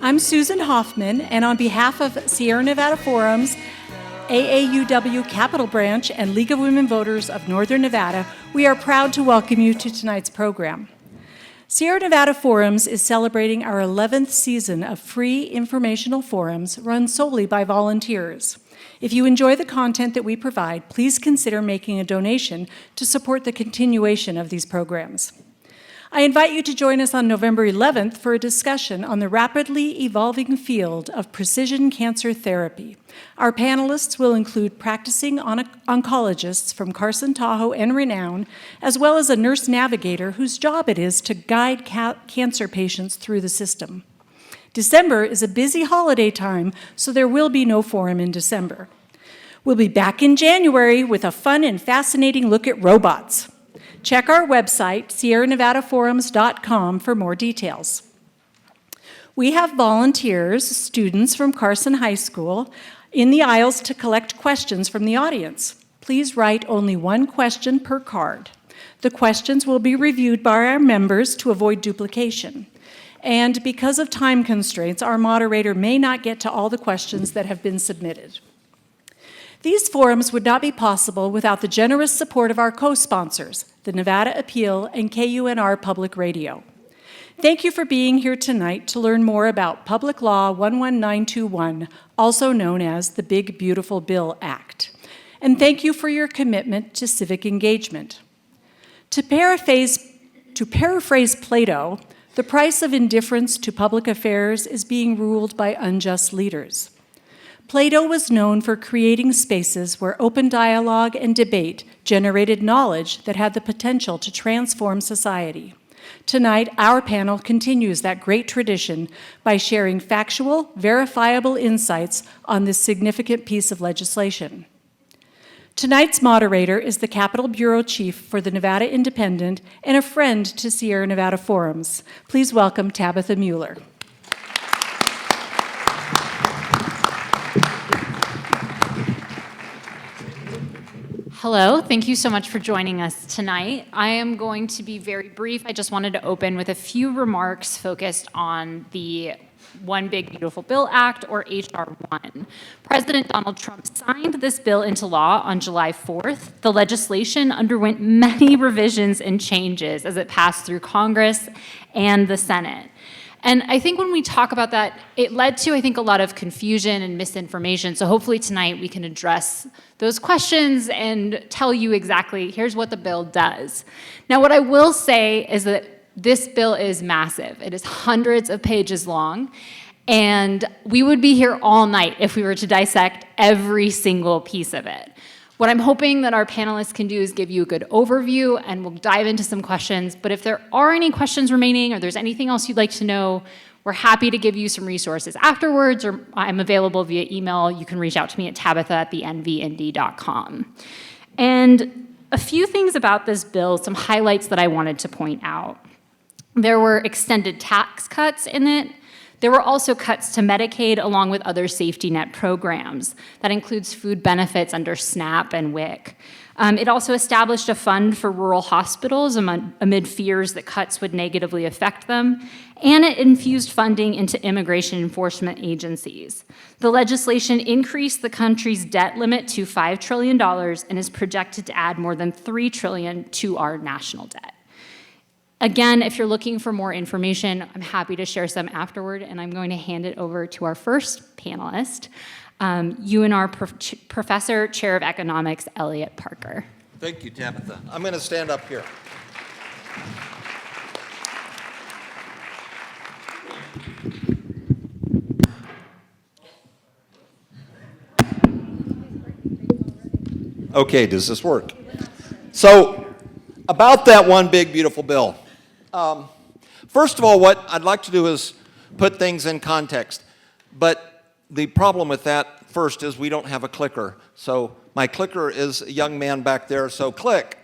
I'm Susan Hoffman, and on behalf of Sierra Nevada Forums, AAUW Capital Branch, and League of Women Voters of Northern Nevada, we are proud to welcome you to tonight's program. Sierra Nevada Forums is celebrating our 11th season of free informational forums run solely by volunteers. If you enjoy the content that we provide, please consider making a donation to support the continuation of these programs. I invite you to join us on November 11th for a discussion on the rapidly evolving field of precision cancer therapy. Our panelists will include practicing oncologists from Carson, Tahoe, and Renown, as well as a nurse navigator whose job it is to guide cancer patients through the system. December is a busy holiday time, so there will be no forum in December. We'll be back in January with a fun and fascinating look at robots. Check our website, sierranevadaforums.com, for more details. We have volunteers, students from Carson High School, in the aisles to collect questions from the audience. Please write only one question per card. The questions will be reviewed by our members to avoid duplication. And because of time constraints, our moderator may not get to all the questions that have been submitted. These forums would not be possible without the generous support of our co-sponsors, the Nevada Appeal and KUNR Public Radio. Thank you for being here tonight to learn more about Public Law 11921, also known as the Big Beautiful Bill Act. And thank you for your commitment to civic engagement. To paraphrase Plato, the price of indifference to public affairs is being ruled by unjust leaders. Plato was known for creating spaces where open dialogue and debate generated knowledge that had the potential to transform society. Tonight, our panel continues that great tradition by sharing factual, verifiable insights on this significant piece of legislation. Tonight's moderator is the Capitol Bureau Chief for the Nevada Independent and a friend to Sierra Nevada Forums. Please welcome Tabitha Mueller. Hello, thank you so much for joining us tonight. I am going to be very brief. I just wanted to open with a few remarks focused on the One Big Beautiful Bill Act, or H.R. 1. President Donald Trump signed this bill into law on July 4th. The legislation underwent many revisions and changes as it passed through Congress and the Senate. And I think when we talk about that, it led to, I think, a lot of confusion and misinformation. So hopefully tonight we can address those questions and tell you exactly, here's what the bill does. Now, what I will say is that this bill is massive. It is hundreds of pages long, and we would be here all night if we were to dissect every single piece of it. What I'm hoping that our panelists can do is give you a good overview, and we'll dive into some questions. But if there are any questions remaining or there's anything else you'd like to know, we're happy to give you some resources afterwards, or I'm available via email. You can reach out to me at tabitha@thenvnd.com. And a few things about this bill, some highlights that I wanted to point out. There were extended tax cuts in it. There were also cuts to Medicaid along with other safety net programs. That includes food benefits under SNAP and WIC. It also established a fund for rural hospitals amid fears that cuts would negatively affect them, and it infused funding into immigration enforcement agencies. The legislation increased the country's debt limit to $5 trillion and is projected to add more than $3 trillion to our national debt. Again, if you're looking for more information, I'm happy to share some afterward, and I'm going to hand it over to our first panelist, UNR Professor, Chair of Economics, Elliott Parker. Thank you, Tabitha. I'm going to stand up here. Okay, does this work? So, about that one big beautiful bill. First of all, what I'd like to do is put things in context. But the problem with that first is we don't have a clicker. So my clicker is a young man back there, so click.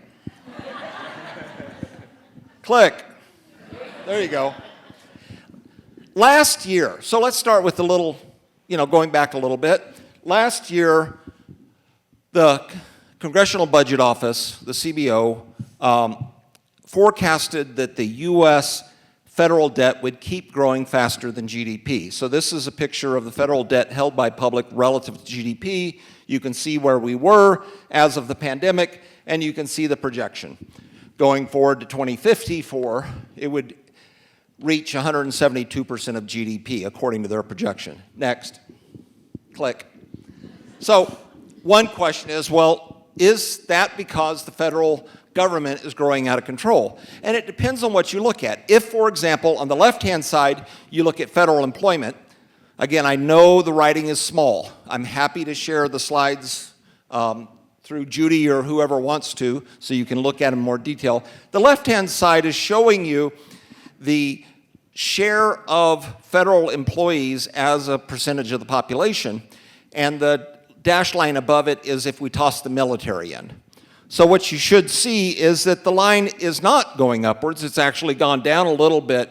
Click. There you go. Last year, so let's start with a little, going back a little bit. Last year, the Congressional Budget Office, the CBO, forecasted that the U.S. federal debt would keep growing faster than GDP. So this is a picture of the federal debt held by public relative to GDP. You can see where we were as of the pandemic, and you can see the projection. Going forward to 2054, it would reach 172% of GDP, according to their projection. Next. Click. So one question is, well, is that because the federal government is growing out of control? And it depends on what you look at. If, for example, on the left-hand side, you look at federal employment, again, I know the writing is small. I'm happy to share the slides through Judy or whoever wants to, so you can look at them in more detail. The left-hand side is showing you the share of federal employees as a percentage of the population, and the dashed line above it is if we toss the military in. So what you should see is that the line is not going upwards, it's actually gone down a little bit,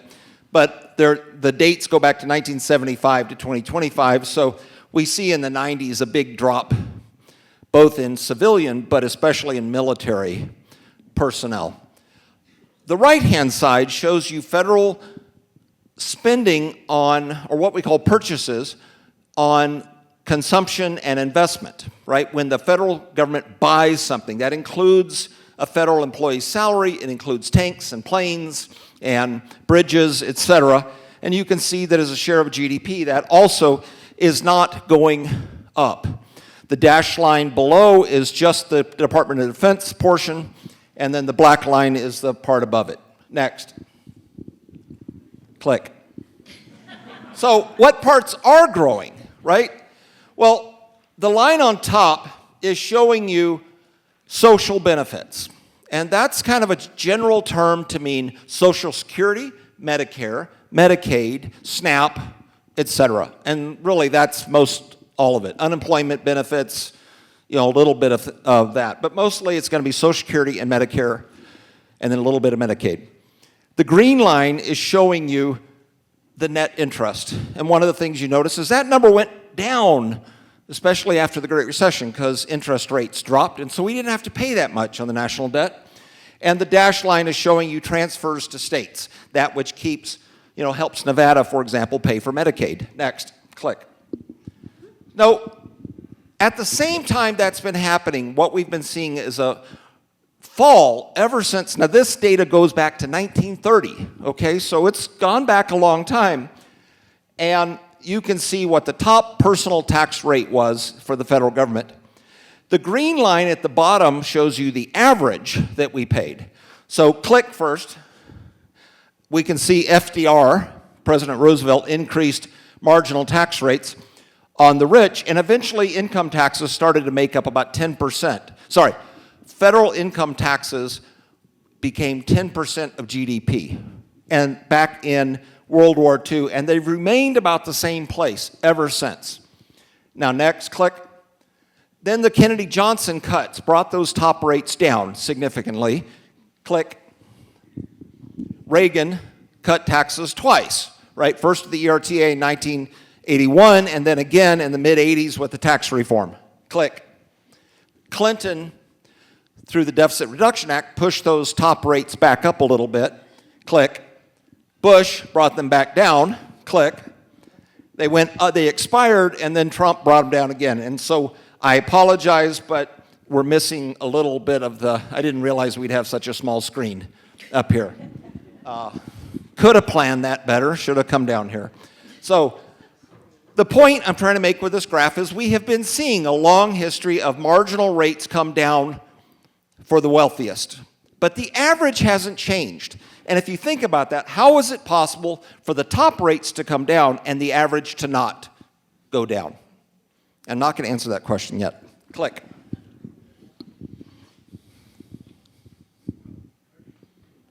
but the dates go back to 1975 to 2025, so we see in the 90s a big drop, both in civilian, but especially in military personnel. The right-hand side shows you federal spending on, or what we call purchases, on consumption and investment, right? When the federal government buys something, that includes a federal employee's salary, it includes tanks and planes and bridges, etc. And you can see that as a share of GDP, that also is not going up. The dashed line below is just the Department of Defense portion, and then the black line is the part above it. Next. Click. So what parts are growing, right? Well, the line on top is showing you social benefits. And that's kind of a general term to mean Social Security, Medicare, Medicaid, SNAP, etc. And really that's most all of it. Unemployment benefits, a little bit of that. But mostly it's going to be Social Security and Medicare, and then a little bit of Medicaid. The green line is showing you the net interest. And one of the things you notice is that number went down, especially after the Great Recession, because interest rates dropped, and so we didn't have to pay that much on the national debt. And the dashed line is showing you transfers to states, that which keeps, helps Nevada, for example, pay for Medicaid. Next, click. Now, at the same time that's been happening, what we've been seeing is a fall ever since, now this data goes back to 1930, okay, so it's gone back a long time, and you can see what the top personal tax rate was for the federal government. The green line at the bottom shows you the average that we paid. So click first. We can see FDR, President Roosevelt, increased marginal tax rates on the rich, and eventually income taxes started to make up about 10%. Sorry, federal income taxes became 10% of GDP, and back in World War II, and they've remained about the same place ever since. Now next, click. Then the Kennedy-Johnson cuts brought those top rates down significantly. Click. Reagan cut taxes twice, right? First with the ERTA in 1981, and then again in the mid-'80s with the tax reform. Click. Clinton, through the Deficit Reduction Act, pushed those top rates back up a little bit. Click. Bush brought them back down. Click. They expired, and then Trump brought them down again. And so I apologize, but we're missing a little bit of I didn't realize we'd have such a small screen up here. Could have planned that better, should have come down here. So the point I'm trying to make with this graph is we have been seeing a long history of marginal rates come down for the wealthiest. But the average hasn't changed. And if you think about that, how is it possible for the top rates to come down and the average to not go down? I'm not going to answer that question yet. Click.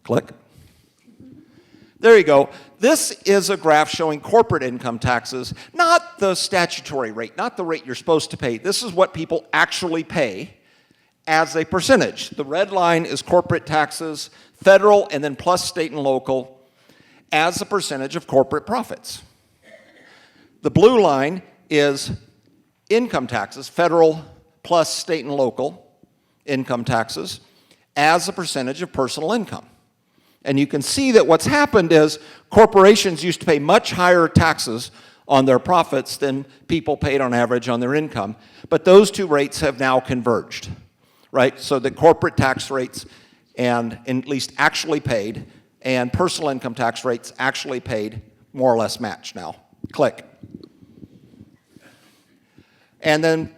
Click. There you go. This is a graph showing corporate income taxes, not the statutory rate, not the rate you're supposed to pay. This is what people actually pay as a percentage. The red line is corporate taxes, federal, and then plus state and local, as a percentage of corporate profits. The blue line is income taxes, federal plus state and local income taxes, as a percentage of personal income. And you can see that what's happened is corporations used to pay much higher taxes on their profits than people paid on average on their income. But those two rates have now converged, right? So the corporate tax rates and at least actually paid and personal income tax rates actually paid more or less match now. Click. And then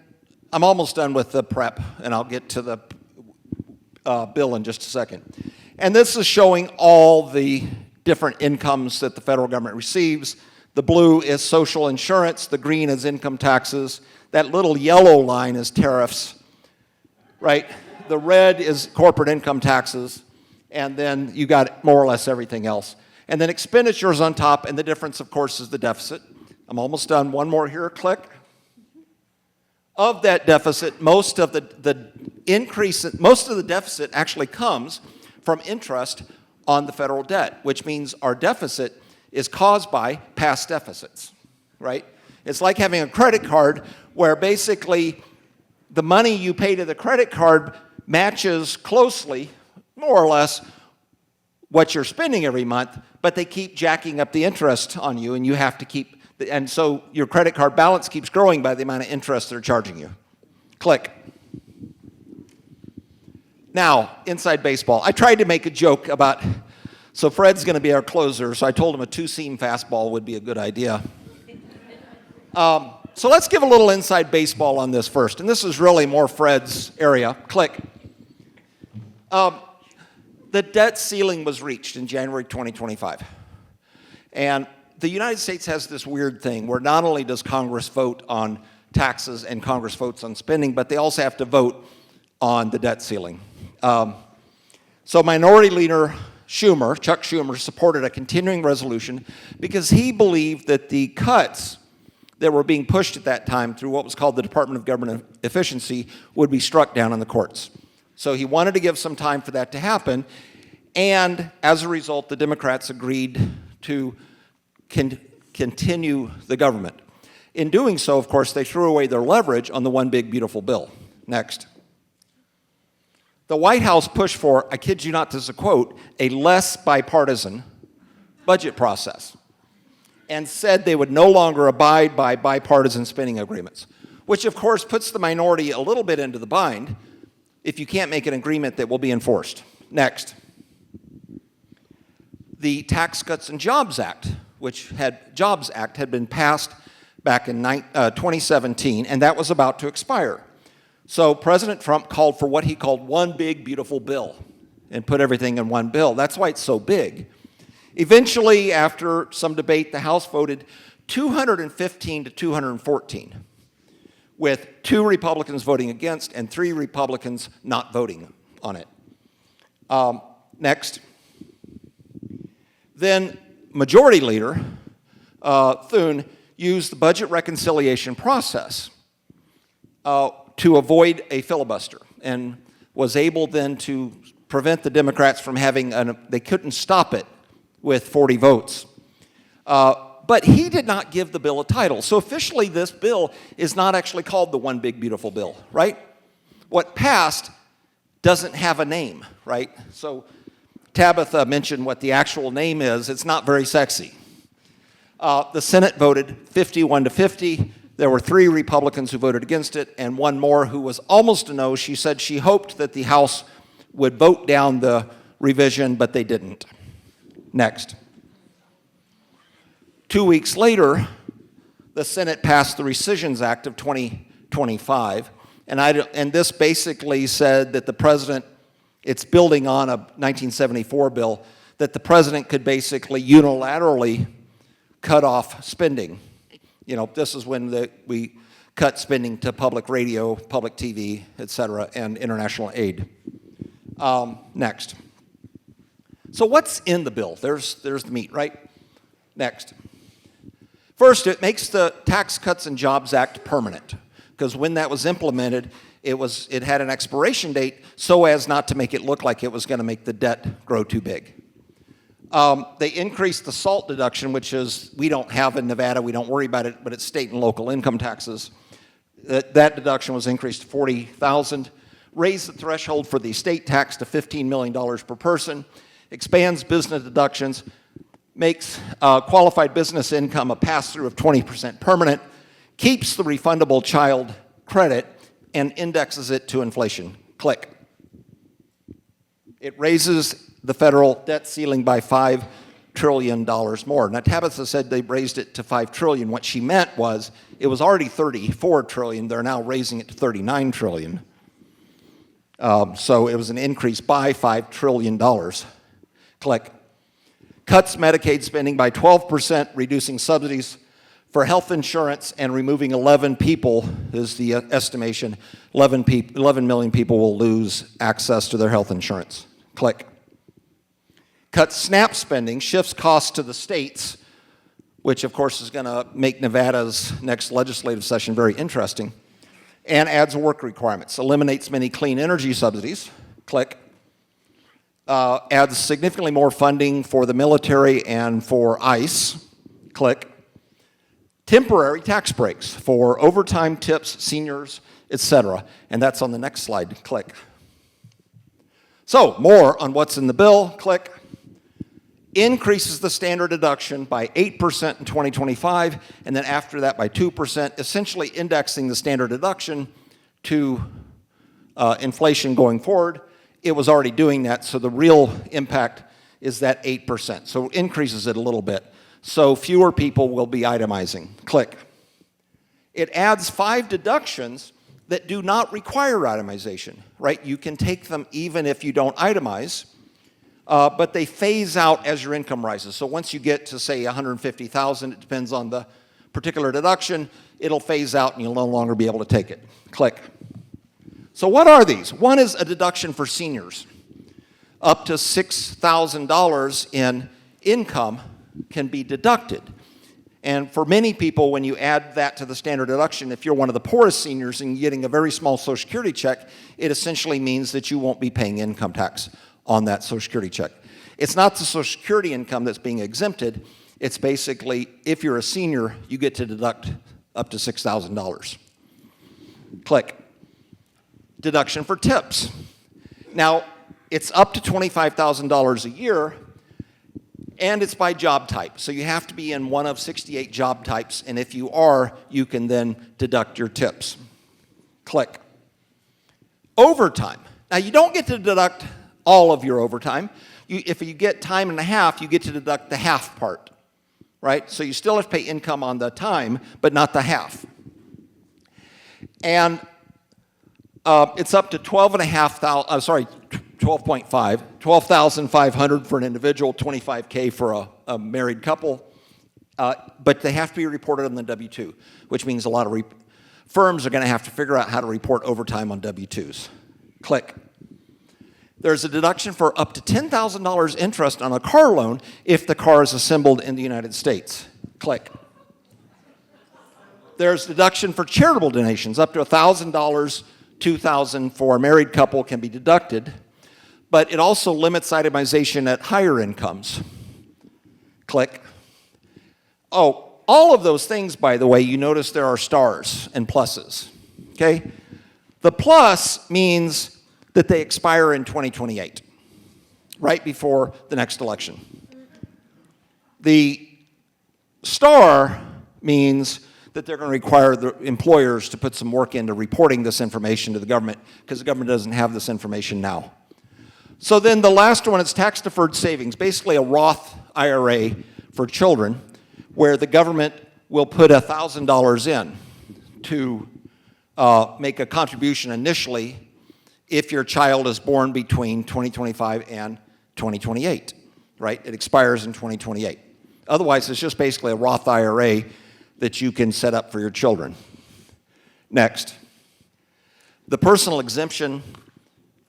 I'm almost done with the prep, and I'll get to the bill in just a second. And this is showing all the different incomes that the federal government receives. The blue is social insurance, the green is income taxes, that little yellow line is tariffs, right? The red is corporate income taxes, and then you got more or less everything else. And then expenditures on top, and the difference, of course, is the deficit. I'm almost done. One more here, click. Of that deficit, most of the deficit actually comes from interest on the federal debt, which means our deficit is caused by past deficits, right? It's like having a credit card where basically the money you pay to the credit card matches closely, more or less, what you're spending every month, but they keep jacking up the interest on you, and you have to keep, and so your credit card balance keeps growing by the amount of interest they're charging you. Click. Now, inside baseball. I tried to make a joke about, so Fred's going to be our closer, so I told him a two-seam fastball would be a good idea. So let's give a little inside baseball on this first, and this is really more Fred's area. Click. The debt ceiling was reached in January 2025. And the United States has this weird thing where not only does Congress vote on taxes and Congress votes on spending, but they also have to vote on the debt ceiling. So Minority Leader Chuck Schumer, supported a continuing resolution because he believed that the cuts that were being pushed at that time through what was called the Department of Government Efficiency would be struck down in the courts. So he wanted to give some time for that to happen, and as a result, the Democrats agreed to continue the government. In doing so, of course, they threw away their leverage on the one big beautiful bill. Next. The White House pushed for, I kid you not, this is a quote, a less bipartisan budget process, and said they would no longer abide by bipartisan spending agreements, which of course puts the minority a little bit into the bind if you can't make an agreement that will be enforced. Next. The Tax Cuts and Jobs Act, had been passed back in 2017, and that was about to expire. So President Trump called for what he called one big beautiful bill and put everything in one bill. That's why it's so big. Eventually, after some debate, the House voted 215 to 214, with 2 Republicans voting against and 3 Republicans not voting on it. Next. Then Majority Leader Thune used the budget reconciliation process to avoid a filibuster and was able then to prevent the Democrats from having, they couldn't stop it with 40 votes. But he did not give the bill a title. So officially this bill is not actually called the One Big Beautiful Bill, right? What passed doesn't have a name, right? So Tabitha mentioned what the actual name is. It's not very sexy. The Senate voted 51 to 50. There were 3 Republicans who voted against it and 1 more who was almost a no. She said she hoped that the House would vote down the revision, but they didn't. Next. 2 weeks later, the Senate passed the Rescissions Act of 2025, and this basically said that the president, it's building on a 1974 bill, that the president could basically unilaterally cut off spending. You know, this is when we cut spending to public radio, public TV, et cetera, and international aid. Next. So what's in the bill? There's the meat, right? Next. First, it makes the Tax Cuts and Jobs Act permanent, because when that was implemented, it had an expiration date so as not to make it look like it was going to make the debt grow too big. They increased the SALT deduction, which is, we don't have in Nevada, we don't worry about it, but it's state and local income taxes. That deduction was increased to $40,000, raised the threshold for the estate tax to $15 million per person, expands business deductions, makes qualified business income a pass-through of 20% permanent, keeps the refundable child credit, and indexes it to inflation. Click. It raises the federal debt ceiling by $5 trillion more. Now, Tabitha said they raised it to $5 trillion. What she meant was it was already $34 trillion. They're now raising it to $39 trillion. So it was an increase by $5 trillion. Click. Cuts Medicaid spending by 12%, reducing subsidies for health insurance and removing 11 people, is the estimation. 11 million people will lose access to their health insurance. Click. Cuts SNAP spending, shifts costs to the states, which of course is going to make Nevada's next legislative session very interesting, and adds work requirements. Eliminates many clean energy subsidies. Click. Adds significantly more funding for the military and for ICE. Click. Temporary tax breaks for overtime, tips, seniors, etc. And that's on the next slide. Click. So, more on what's in the bill. Click. Increases the standard deduction by 8% in 2025, and then after that by 2%, essentially indexing the standard deduction to inflation going forward. It was already doing that, so the real impact is that 8%. So it increases it a little bit. So fewer people will be itemizing. Click. It adds 5 deductions that do not require itemization, right? You can take them even if you don't itemize, but they phase out as your income rises. So once you get to, say, $150,000, it depends on the particular deduction, it'll phase out and you'll no longer be able to take it. Click. So what are these? One is a deduction for seniors. Up to $6,000 in income can be deducted. And for many people, when you add that to the standard deduction, if you're one of the poorest seniors and getting a very small Social Security check, it essentially means that you won't be paying income tax on that Social Security check. It's not the Social Security income that's being exempted. It's basically, if you're a senior, you get to deduct up to $6,000. Click. Deduction for tips. Now, it's up to $25,000 a year, and it's by job type. So you have to be in one of 68 job types, and if you are, you can then deduct your tips. Click. Overtime. Now, you don't get to deduct all of your overtime. If you get time and a half, you get to deduct the half part, right? So you still have to pay income on the time, but not the half. And it's up to $12,500 for an individual, $25K for a married couple, but they have to be reported on the W-2, which means a lot of firms are going to have to figure out how to report overtime on W-2s. Click. There's a deduction for up to $10,000 interest on a car loan if the car is assembled in the United States. Click. There's deduction for charitable donations. Up to $1,000, $2,000 for a married couple can be deducted, but it also limits itemization at higher incomes. Click. Oh, all of those things, by the way, you notice there are stars and pluses, okay? The plus means that they expire in 2028, right before the next election. The star means that they're going to require the employers to put some work into reporting this information to the government because the government doesn't have this information now. So then the last one is tax-deferred savings, basically a Roth IRA for children where the government will put $1,000 in to make a contribution initially if your child is born between 2025 and 2028, right? It expires in 2028. Otherwise, it's just basically a Roth IRA that you can set up for your children. Next. The personal exemption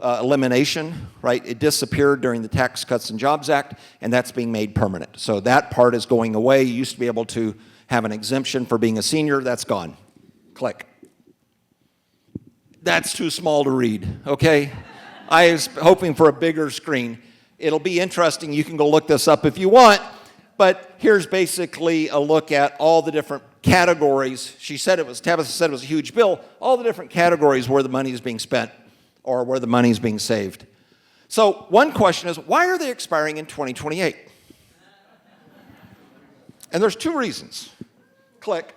elimination, right? It disappeared during the Tax Cuts and Jobs Act, and that's being made permanent. So that part is going away. You used to be able to have an exemption for being a senior. That's gone. Click. That's too small to read, okay? I was hoping for a bigger screen. It'll be interesting. You can go look this up if you want, but here's basically a look at all the different categories. Tabitha said it was a huge bill, all the different categories where the money is being spent or where the money is being saved. So one question is, why are they expiring in 2028? And there's two reasons. Click.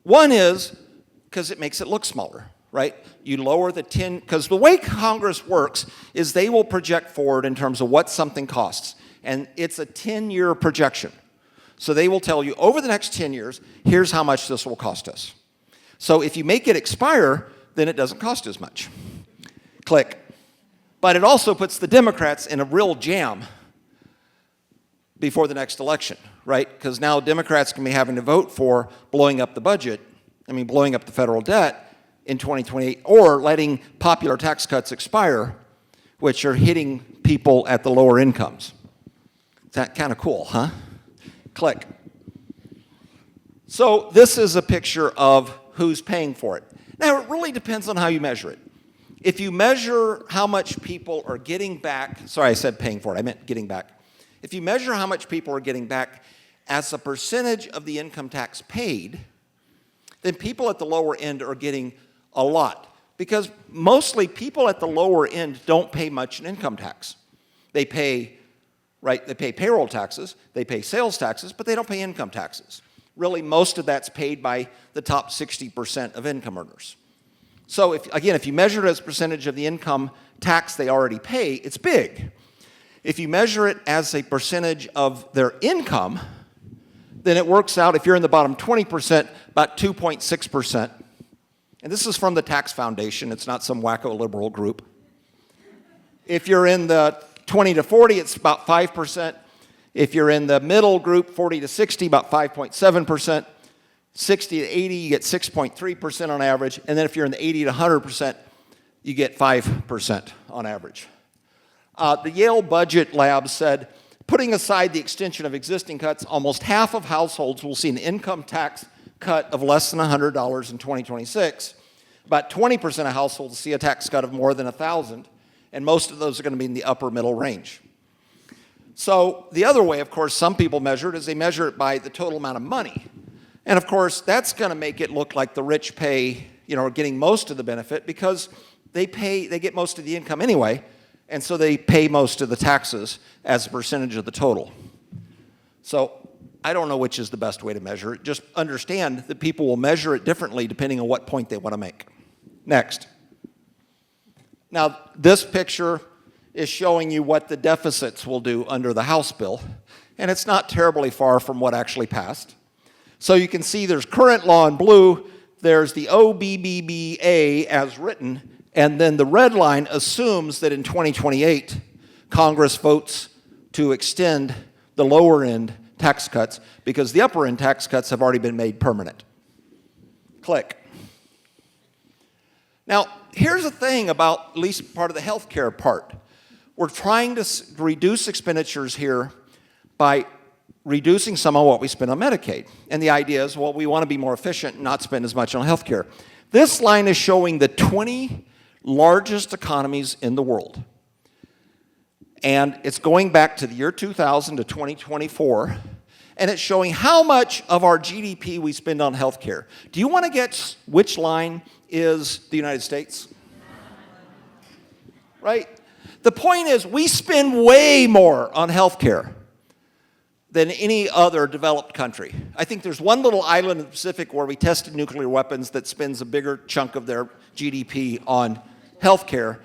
One is because it makes it look smaller, right? You lower the 10, because the way Congress works is they will project forward in terms of what something costs. And it's a 10-year projection. So they will tell you, over the next 10 years, here's how much this will cost us. So if you make it expire, then it doesn't cost as much. Click. But it also puts the Democrats in a real jam before the next election, right? Because now Democrats can be having to vote for blowing up the budget, blowing up the federal debt in 2028, or letting popular tax cuts expire, which are hitting people at the lower incomes. That kind of cool, huh? Click. So this is a picture of who's paying for it. Now, it really depends on how you measure it. If you measure how much people are getting back, sorry, I said paying for it, I meant getting back. If you measure how much people are getting back as a percentage of the income tax paid, then people at the lower end are getting a lot. Because mostly people at the lower end don't pay much in income tax. They pay payroll taxes, they pay sales taxes, but they don't pay income taxes. Really, most of that's paid by the top 60% of income earners. So if you measure it as a percentage of the income tax they already pay, it's big. If you measure it as a percentage of their income, then it works out, if you're in the bottom 20%, about 2.6%. And this is from the Tax Foundation. It's not some wacko liberal group. If you're in the 20 to 40, it's about 5%. If you're in the middle group, 40 to 60, about 5.7%. 60 to 80, you get 6.3% on average. And then if you're in the 80 to 100%, you get 5% on average. The Yale Budget Lab said, putting aside the extension of existing cuts, almost half of households will see an income tax cut of less than $100 in 2026. About 20% of households will see a tax cut of more than $1,000, and most of those are going to be in the upper middle range. So the other way, of course, some people measure it is they measure it by the total amount of money. And of course, that's going to make it look like the rich pay, are getting most of the benefit because they get most of the income anyway, and so they pay most of the taxes as a percentage of the total. So I don't know which is the best way to measure it. Just understand that people will measure it differently depending on what point they want to make. Next. Now, this picture is showing you what the deficits will do under the House bill, and it's not terribly far from what actually passed. So you can see there's current law in blue, there's the OBBBA as written, and then the red line assumes that in 2028, Congress votes to extend the lower end tax cuts because the upper end tax cuts have already been made permanent. Click. Now, here's the thing about at least part of the healthcare part. We're trying to reduce expenditures here by reducing some of what we spend on Medicaid. And the idea is, well, we want to be more efficient and not spend as much on healthcare. This line is showing the 20 largest economies in the world. And it's going back to the year 2000 to 2024. And it's showing how much of our GDP we spend on healthcare. Do you want to guess which line is the United States? Right? The point is, we spend way more on healthcare than any other developed country. I think there's one little island in the Pacific where we tested nuclear weapons that spends a bigger chunk of their GDP on healthcare,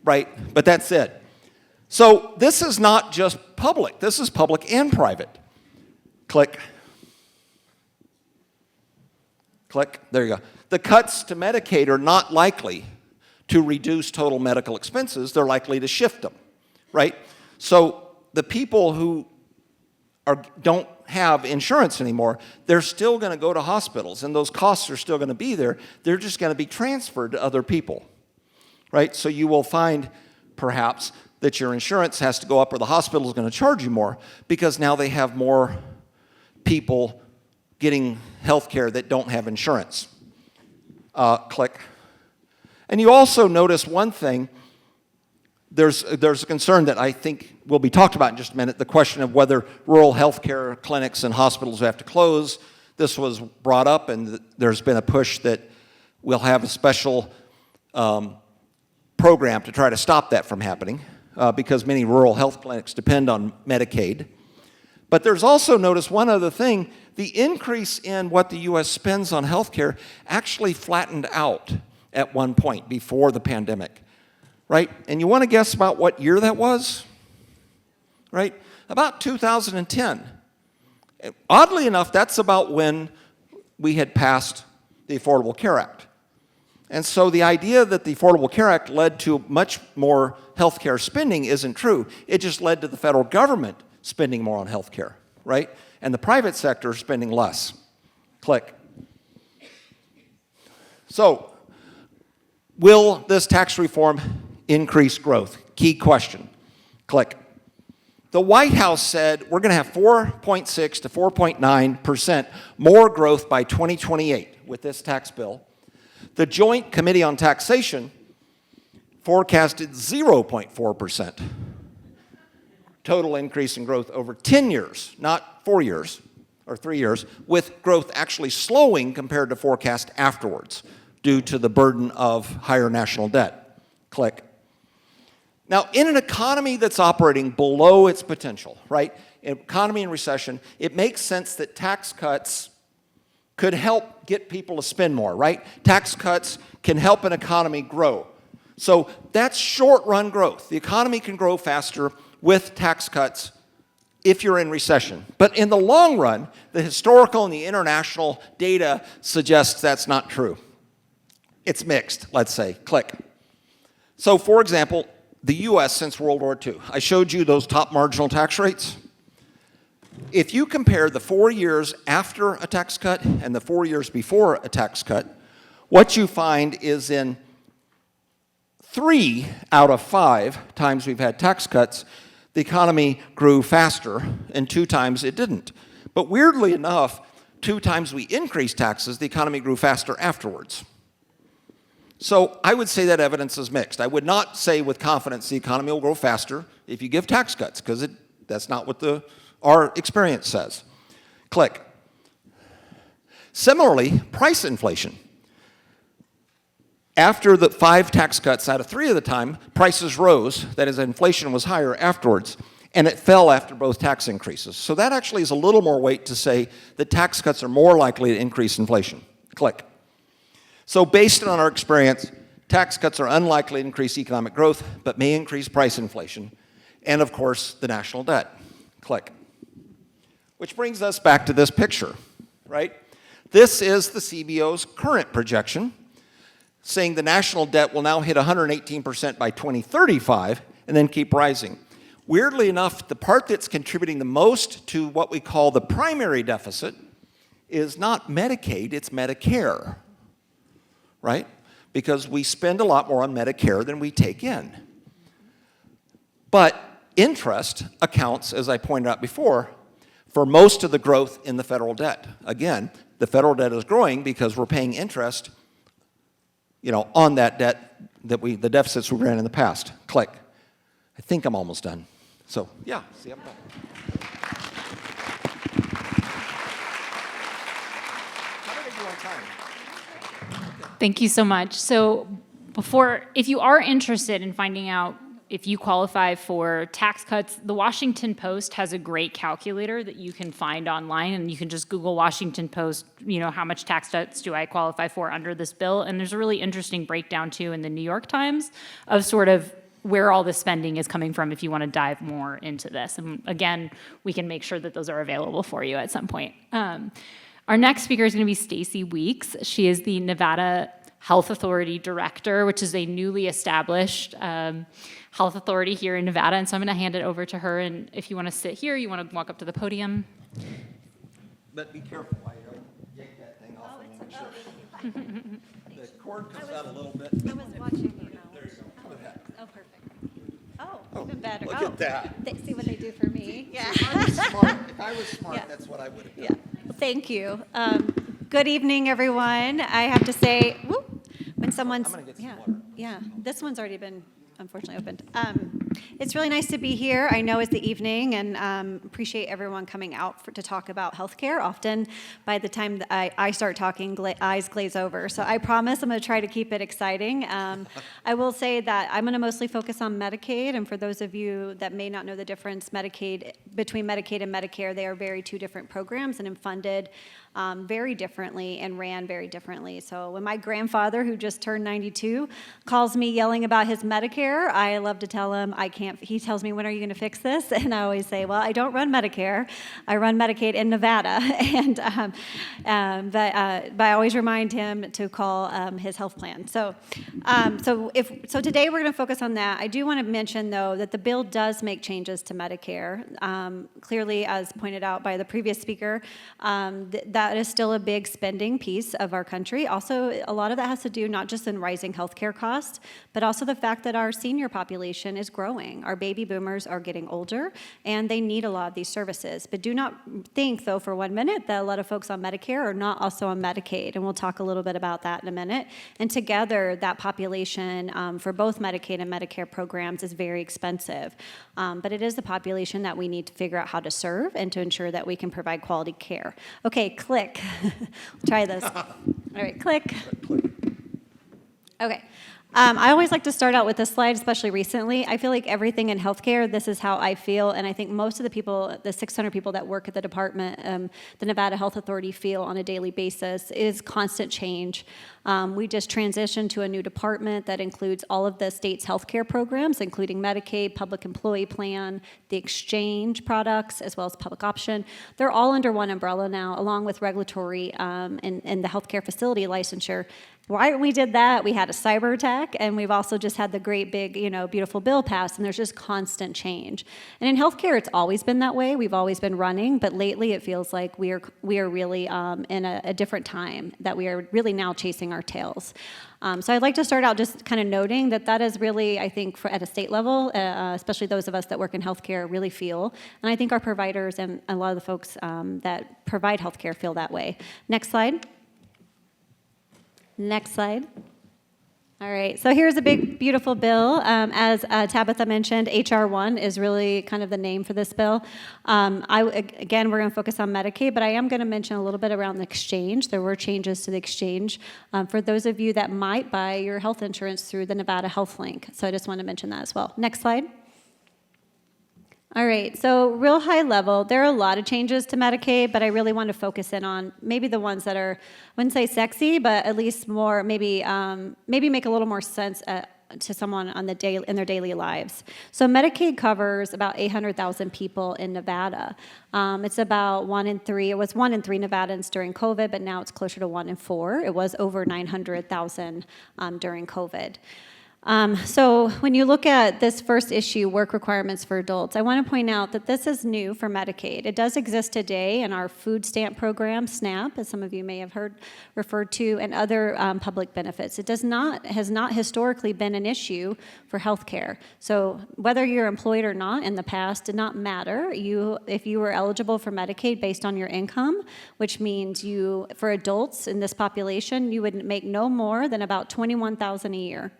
right? But that's it. So this is not just public. This is public and private. Click. Click. There you go. The cuts to Medicaid are not likely to reduce total medical expenses. They're likely to shift them, right? So the people who don't have insurance anymore, they're still going to go to hospitals, and those costs are still going to be there. They're just going to be transferred to other people, right? So you will find, perhaps, that your insurance has to go up or the hospital is going to charge you more because now they have more people getting health care that don't have insurance. Click. And you also notice one thing. There's a concern that I think will be talked about in just a minute, the question of whether rural health care clinics and hospitals have to close. This was brought up, and there's been a push that we'll have a special program to try to stop that from happening because many rural health clinics depend on Medicaid. But there's also, notice one other thing, the increase in what the U.S. spends on healthcare actually flattened out at one point before the pandemic, right? And you want to guess about what year that was? Right? About 2010. Oddly enough, that's about when we had passed the Affordable Care Act. And so the idea that the Affordable Care Act led to much more healthcare spending isn't true. It just led to the federal government spending more on healthcare, right? And the private sector spending less. Click. So, will this tax reform increase growth? Key question. Click. The White House said we're going to have 4.6 to 4.9% more growth by 2028 with this tax bill. The Joint Committee on Taxation forecasted 0.4% total increase in growth over 10 years, not 4 years or 3 years, with growth actually slowing compared to forecast afterwards due to the burden of higher national debt. Click. Now, in an economy that's operating below its potential, right, an economy in recession, it makes sense that tax cuts could help get people to spend more, right? Tax cuts can help an economy grow. So that's short-run growth. The economy can grow faster with tax cuts if you're in recession. But in the long run, the historical and the international data suggests that's not true. It's mixed, let's say. Click. So, for example, the U.S. since World War II. I showed you those top marginal tax rates. If you compare the 4 years after a tax cut and the 4 years before a tax cut, what you find is in 3 out of 5 times we've had tax cuts, the economy grew faster, and 2 times it didn't. But weirdly enough, 2 times we increased taxes, the economy grew faster afterwards. So I would say that evidence is mixed. I would not say with confidence the economy will grow faster if you give tax cuts, because that's not what our experience says. Click. Similarly, price inflation. After the 5 tax cuts out of 3 of the time, prices rose, that is, inflation was higher afterwards, and it fell after both tax increases. So that actually is a little more weight to say that tax cuts are more likely to increase inflation. Click. So based on our experience, tax cuts are unlikely to increase economic growth, but may increase price inflation, and of course, the national debt. Click. Which brings us back to this picture, right? This is the CBO's current projection, saying the national debt will now hit 118% by 2035 and then keep rising. Weirdly enough, the part that's contributing the most to what we call the primary deficit is not Medicaid, it's Medicare, right? Because we spend a lot more on Medicare than we take in. But interest accounts, as I pointed out before, for most of the growth in the federal debt. Again, the federal debt is growing because we're paying interest on that debt the deficits we ran in the past. Click. I think I'm almost done. So, yeah, see, I'm done. How did I do on time? Thank you so much. So if you are interested in finding out if you qualify for tax cuts, the Washington Post has a great calculator that you can find online, and you can just Google Washington Post, how much tax cuts do I qualify for under this bill? And there's a really interesting breakdown, too, in the New York Times of sort of where all the spending is coming from if you want to dive more into this. And again, we can make sure that those are available for you at some point. Our next speaker is going to be Stacie Weeks. She is the Nevada Health Authority Director, which is a newly established health authority here in Nevada. And so I'm going to hand it over to her. And if you want to sit here, you want to walk up to the podium. But be careful. I don't yank that thing off and make sure. The cord comes out a little bit. I was watching you now. There you go. Look at that. Oh, perfect. Oh, even better. Look at that. They see what they do for me. Yeah. If I was smart, Yeah. that's what I would have done. Yeah. Thank you. Good evening, everyone. I have to say, when someone's I'm gonna get some water. yeah, this one's already been unfortunately opened. It's really nice to be here. I know it's the evening, and appreciate everyone coming out to talk about healthcare. Often, by the time that I start talking, eyes glaze over. So I promise I'm going to try to keep it exciting. I will say that I'm going to mostly focus on Medicaid, and for those of you that may not know the difference between Medicaid and Medicare, they are very two different programs and funded very differently and ran very differently. So when my grandfather, who just turned 92, calls me yelling about his Medicare, I love to tell him I can't. He tells me, when are you going to fix this? And I always say, well, I don't run Medicare. I run Medicaid in Nevada. But I always remind him to call his health plan. So today we're going to focus on that. I do want to mention, though, that the bill does make changes to Medicare. Clearly, as pointed out by the previous speaker, that is still a big spending piece of our country. Also, a lot of that has to do not just in rising healthcare costs, but also the fact that our senior population is growing. Our baby boomers are getting older, and they need a lot of these services. But do not think, though, for 1 minute that a lot of folks on Medicare are not also on Medicaid, and we'll talk a little bit about that in a minute. And together, that population for both Medicaid and Medicare programs is very expensive. But it is the population that we need to figure out how to serve and to ensure that we can provide quality care. Okay, click. Try this. All right, click. Okay. I always like to start out with this slide, especially recently. I feel like everything in healthcare, this is how I feel, and I think most of the people, the 600 people that work at the department, the Nevada Health Authority feel on a daily basis, is constant change. We just transitioned to a new department that includes all of the state's healthcare programs, including Medicaid, Public Employee Plan, the exchange products, as well as public option. They're all under one umbrella now, along with regulatory and the healthcare facility licensure. Why we did that? We had a cyber attack, and we've also just had the great big, beautiful bill passed, and there's just constant change. And in healthcare, it's always been that way. We've always been running, but lately it feels like we are really in a different time, that we are really now chasing our tails. So I'd like to start out just kind of noting that is really, I think, at a state level, especially those of us that work in healthcare, really feel. And I think our providers and a lot of the folks that provide healthcare feel that way. Next slide. Next slide. All right, so here's a big, beautiful bill. As Tabitha mentioned, H.R. 1 is really kind of the name for this bill. Again, we're going to focus on Medicaid, but I am going to mention a little bit around the exchange. There were changes to the exchange for those of you that might buy your health insurance through the Nevada Health Link. So I just want to mention that as well. Next slide. All right, so real high level, there are a lot of changes to Medicaid, but I really want to focus in on maybe the ones that are, I wouldn't say sexy, but at least more, maybe make a little more sense to someone in their daily lives. So Medicaid covers about 800,000 people in Nevada. It's about 1 in 3. It was 1 in 3 Nevadans during COVID, but now it's closer to 1 in 4. It was over 900,000 during COVID. So when you look at this first issue, work requirements for adults, I want to point out that this is new for Medicaid. It does exist today in our food stamp program, SNAP, as some of you may have heard referred to, and other public benefits. It has not historically been an issue for healthcare. So whether you're employed or not in the past did not matter. If you were eligible for Medicaid based on your income, which means for adults in this population, you would make no more than about $21,000 a year.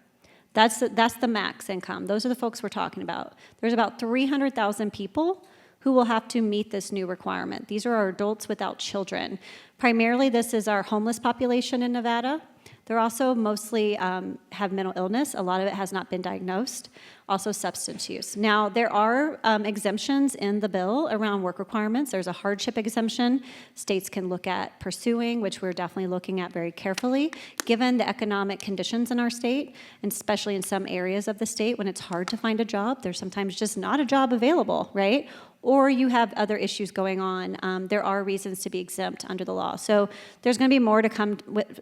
That's the max income. Those are the folks we're talking about. There's about 300,000 people who will have to meet this new requirement. These are our adults without children. Primarily, this is our homeless population in Nevada. They're also mostly have mental illness. A lot of it has not been diagnosed. Also substance use. Now, there are exemptions in the bill around work requirements. There's a hardship exemption states can look at pursuing, which we're definitely looking at very carefully, given the economic conditions in our state, and especially in some areas of the state when it's hard to find a job. There's sometimes just not a job available, right? Or you have other issues going on. There are reasons to be exempt under the law. So there's going to be more to come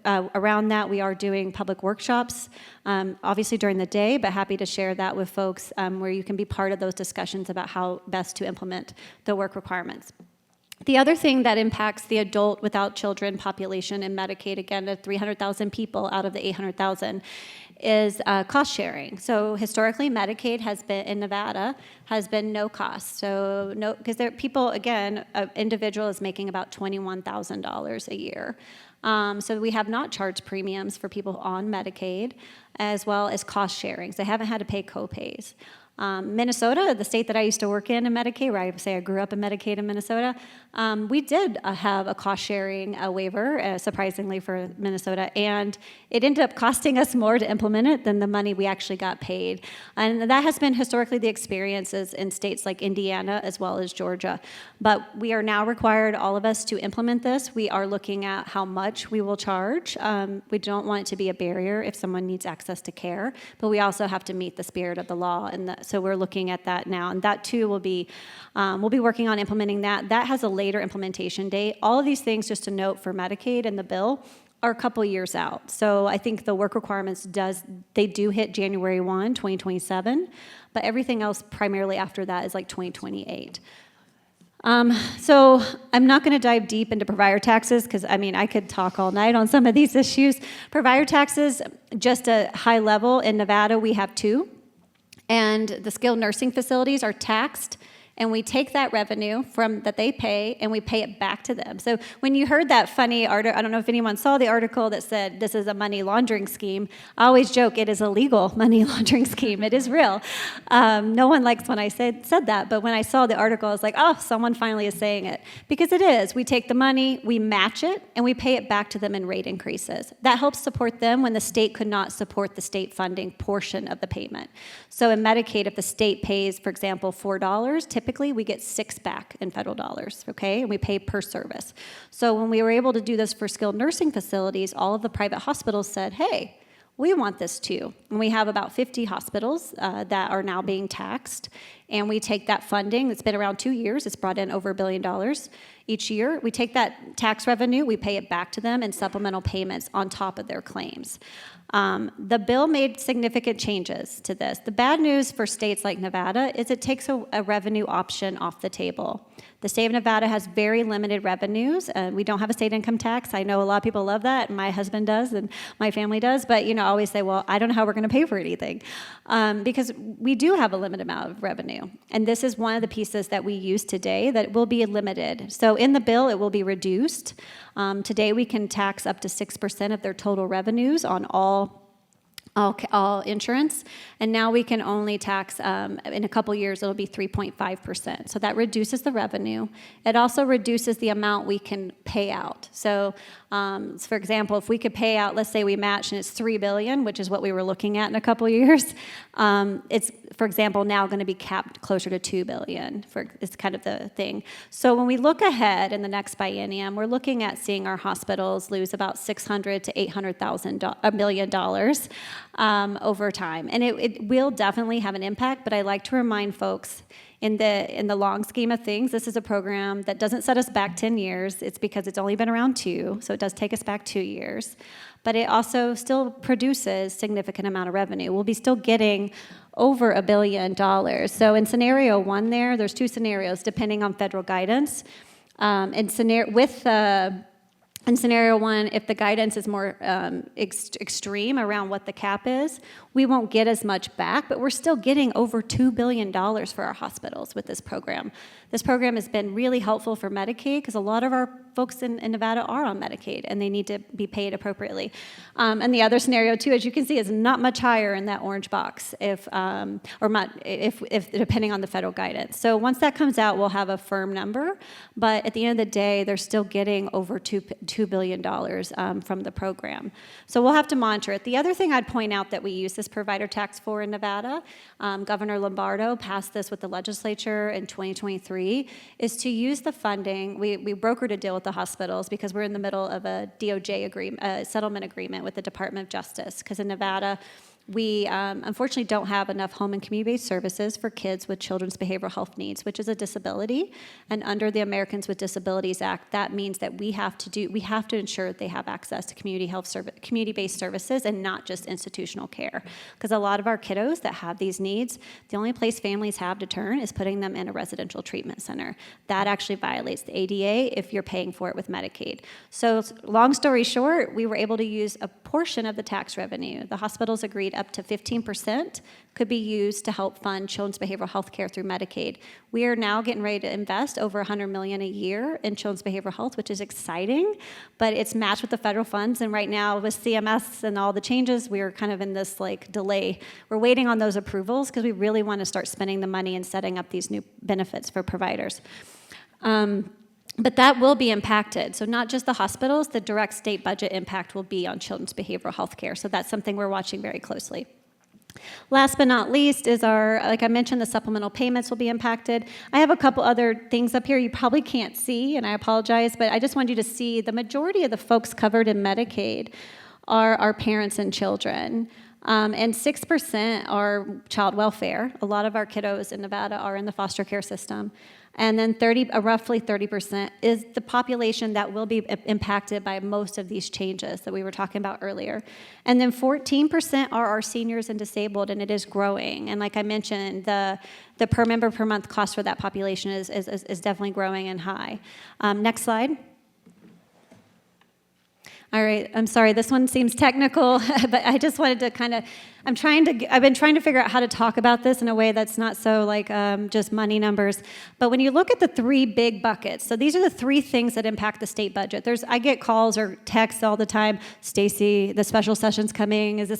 around that. We are doing public workshops, obviously during the day, but happy to share that with folks where you can be part of those discussions about how best to implement the work requirements. The other thing that impacts the adult without children population in Medicaid, again, the 300,000 people out of the 800,000, is cost sharing. So historically, Medicaid has been, in Nevada, has been no cost. So no, because there people, again, an individual is making about $21,000 a year. So we have not charged premiums for people on Medicaid, as well as cost sharing. So they haven't had to pay co-pays. Minnesota, the state that I used to work in Medicaid, where I say I grew up in Medicaid in Minnesota, we did have a cost-sharing waiver, surprisingly for Minnesota, and it ended up costing us more to implement it than the money we actually got paid. And that has been historically the experiences in states like Indiana as well as Georgia. But we are now required, all of us, to implement this. We are looking at how much we will charge. We don't want it to be a barrier if someone needs access to care, but we also have to meet the spirit of the law, and so we're looking at that now. And that too will be, we'll be working on implementing that. That has a later implementation date. All of these things, just to note for Medicaid and the bill, are a couple years out. So I think the work requirements they do hit January 1, 2027, but everything else primarily after that is like 2028. So I'm not going to dive deep into provider taxes because, I mean, I could talk all night on some of these issues. Provider taxes, just a high level, in Nevada we have 2, and the skilled nursing facilities are taxed, and we take that revenue that they pay and we pay it back to them. So when you heard that funny article, I don't know if anyone saw the article that said this is a money laundering scheme. I always joke it is a legal money laundering scheme. It is real. No one likes when I said that, but when I saw the article, I was like, oh, someone finally is saying it. Because it is. We take the money, we match it, and we pay it back to them in rate increases. That helps support them when the state could not support the state funding portion of the payment. So in Medicaid, if the state pays, for example, $4, typically we get 6 back in federal dollars, okay? And we pay per service. So when we were able to do this for skilled nursing facilities, all of the private hospitals said, hey, we want this too. And we have about 50 hospitals that are now being taxed. And we take that funding, it's been around 2 years, it's brought in over $1 billion each year. We take that tax revenue, we pay it back to them in supplemental payments on top of their claims. The bill made significant changes to this. The bad news for states like Nevada is it takes a revenue option off the table. The state of Nevada has very limited revenues. We don't have a state income tax. I know a lot of people love that, and my husband does, and my family does, but I always say, well, I don't know how we're going to pay for anything, because we do have a limited amount of revenue, and this is one of the pieces that we use today that will be limited. So in the bill, it will be reduced. Today, we can tax up to 6% of their total revenues on all insurance, and now we can only tax, in a couple years, it'll be 3.5%. So that reduces the revenue. It also reduces the amount we can pay out. So, for example, if we could pay out, let's say we match and it's $3 billion, which is what we were looking at in a couple years, it's, for example, now going to be capped closer to $2 billion. It's kind of the thing. So when we look ahead in the next biennium, we're looking at seeing our hospitals lose about $600 to $800 million over time, and it will definitely have an impact. But I like to remind folks, in the long scheme of things, this is a program that doesn't set us back 10 years. It's because it's only been around 2, so it does take us back 2 years. But it also still produces significant amount of revenue. We'll be still getting over $1 billion. So in scenario 1 there's 2 scenarios depending on federal guidance. In scenario 1, if the guidance is more extreme around what the cap is, we won't get as much back, but we're still getting over $2 billion for our hospitals with this program. This program has been really helpful for Medicaid because a lot of our folks in Nevada are on Medicaid and they need to be paid appropriately. And the other scenario too, as you can see, is not much higher in that orange box if depending on the federal guidance. So once that comes out, we'll have a firm number, but at the end of the day, they're still getting over $2 billion from the program. So we'll have to monitor it. The other thing I'd point out that we use this provider tax for in Nevada, Governor Lombardo passed this with the legislature in 2023, is to use the funding. We brokered a deal with the hospitals because we're in the middle of a DOJ settlement agreement with the Department of Justice, because in Nevada, we unfortunately don't have enough home and community-based services for kids with children's behavioral health needs, which is a disability. And under the Americans with Disabilities Act, that means that we have to ensure that they have access to community-based services and not just institutional care. Because a lot of our kiddos that have these needs, the only place families have to turn is putting them in a residential treatment center. That actually violates the ADA if you're paying for it with Medicaid. So long story short, we were able to use a portion of the tax revenue. The hospitals agreed up to 15% could be used to help fund children's behavioral health care through Medicaid. We are now getting ready to invest over $100 million a year in children's behavioral health, which is exciting, but it's matched with the federal funds. And right now with CMS and all the changes, we're kind of in this like delay. We're waiting on those approvals because we really want to start spending the money and setting up these new benefits for providers. But that will be impacted. So not just the hospitals, the direct state budget impact will be on children's behavioral health care. So that's something we're watching very closely. Last but not least is our, like I mentioned, the supplemental payments will be impacted. I have a couple other things up here you probably can't see, and I apologize, but I just want you to see the majority of the folks covered in Medicaid are our parents and children. And 6% are child welfare. A lot of our kiddos in Nevada are in the foster care system. And then roughly 30% is the population that will be impacted by most of these changes that we were talking about earlier. And then 14% are our seniors and disabled, and it is growing. And like I mentioned, the per member per month cost for that population is definitely growing and high. Next slide. All right, I'm sorry, this one seems technical, but I just wanted to kind of, I've been trying to figure out how to talk about this in a way that's not so like just money numbers. But when you look at the three big buckets, so these are the three things that impact the state budget. I get calls or texts all the time, Stacie, the special session's coming, are they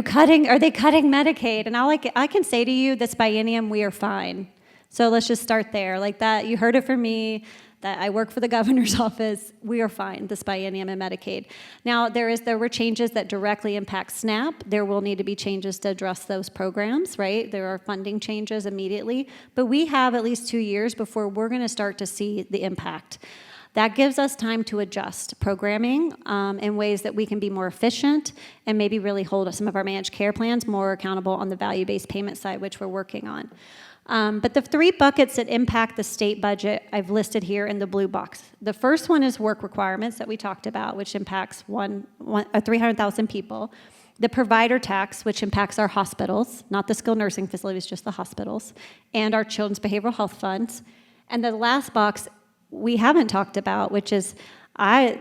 cutting Medicaid? And all I can say to you, this biennium, we are fine. So let's just start there. Like that, you heard it from me, that I work for the governor's office. We are fine, this biennium and Medicaid. Now, there were changes that directly impact SNAP. There will need to be changes to address those programs, right? There are funding changes immediately, but we have at least 2 years before we're gonna start to see the impact. That gives us time to adjust programming in ways that we can be more efficient and maybe really hold some of our managed care plans more accountable on the value-based payment side, which we're working on. But the three buckets that impact the state budget I've listed here in the blue box. The first one is work requirements that we talked about, which impacts 300,000 people. The provider tax, which impacts our hospitals, not the skilled nursing facilities, just the hospitals, and our children's behavioral health funds. And the last box we haven't talked about, which is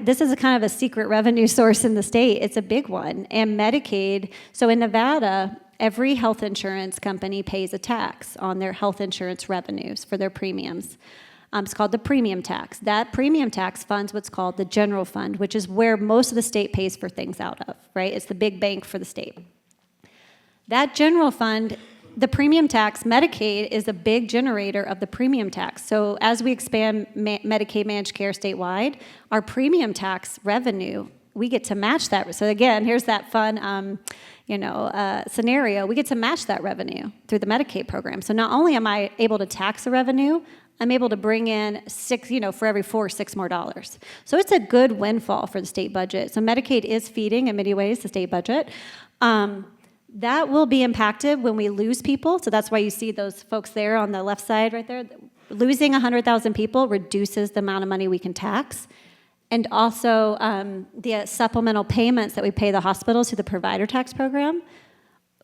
this is a kind of a secret revenue source in the state. It's a big one. And Medicaid, so in Nevada, every health insurance company pays a tax on their health insurance revenues for their premiums. It's called the premium tax. That premium tax funds what's called the general fund, which is where most of the state pays for things out of, right? It's the big bank for the state. That general fund, the premium tax, Medicaid is a big generator of the premium tax. So as we expand Medicaid managed care statewide, our premium tax revenue, we get to match that. So again, here's that fun scenario. We get to match that revenue through the Medicaid program. So not only am I able to tax the revenue, I'm able to bring in for every $6 more. So it's a good windfall for the state budget. So Medicaid is feeding, in many ways, the state budget. That will be impacted when we lose people. So that's why you see those folks there on the left side right there. Losing 100,000 people reduces the amount of money we can tax. And also the supplemental payments that we pay the hospitals through the provider tax program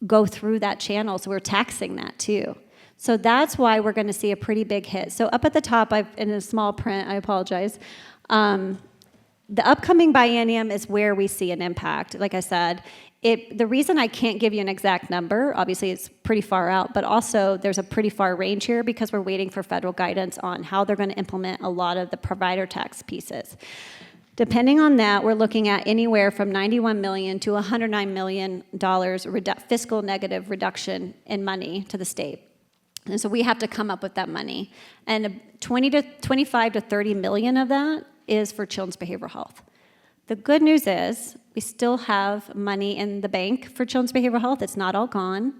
go through that channel, so we're taxing that too. So that's why we're going to see a pretty big hit. So up at the top, in a small print, I apologize, the upcoming biennium is where we see an impact. Like I said, the reason I can't give you an exact number, obviously it's pretty far out, but also there's a pretty far range here because we're waiting for federal guidance on how they're going to implement a lot of the provider tax pieces. Depending on that, we're looking at anywhere from $91 million to $109 million fiscal negative reduction in money to the state. And so we have to come up with that money. And 25 to 30 million of that is for children's behavioral health. The good news is we still have money in the bank for children's behavioral health. It's not all gone.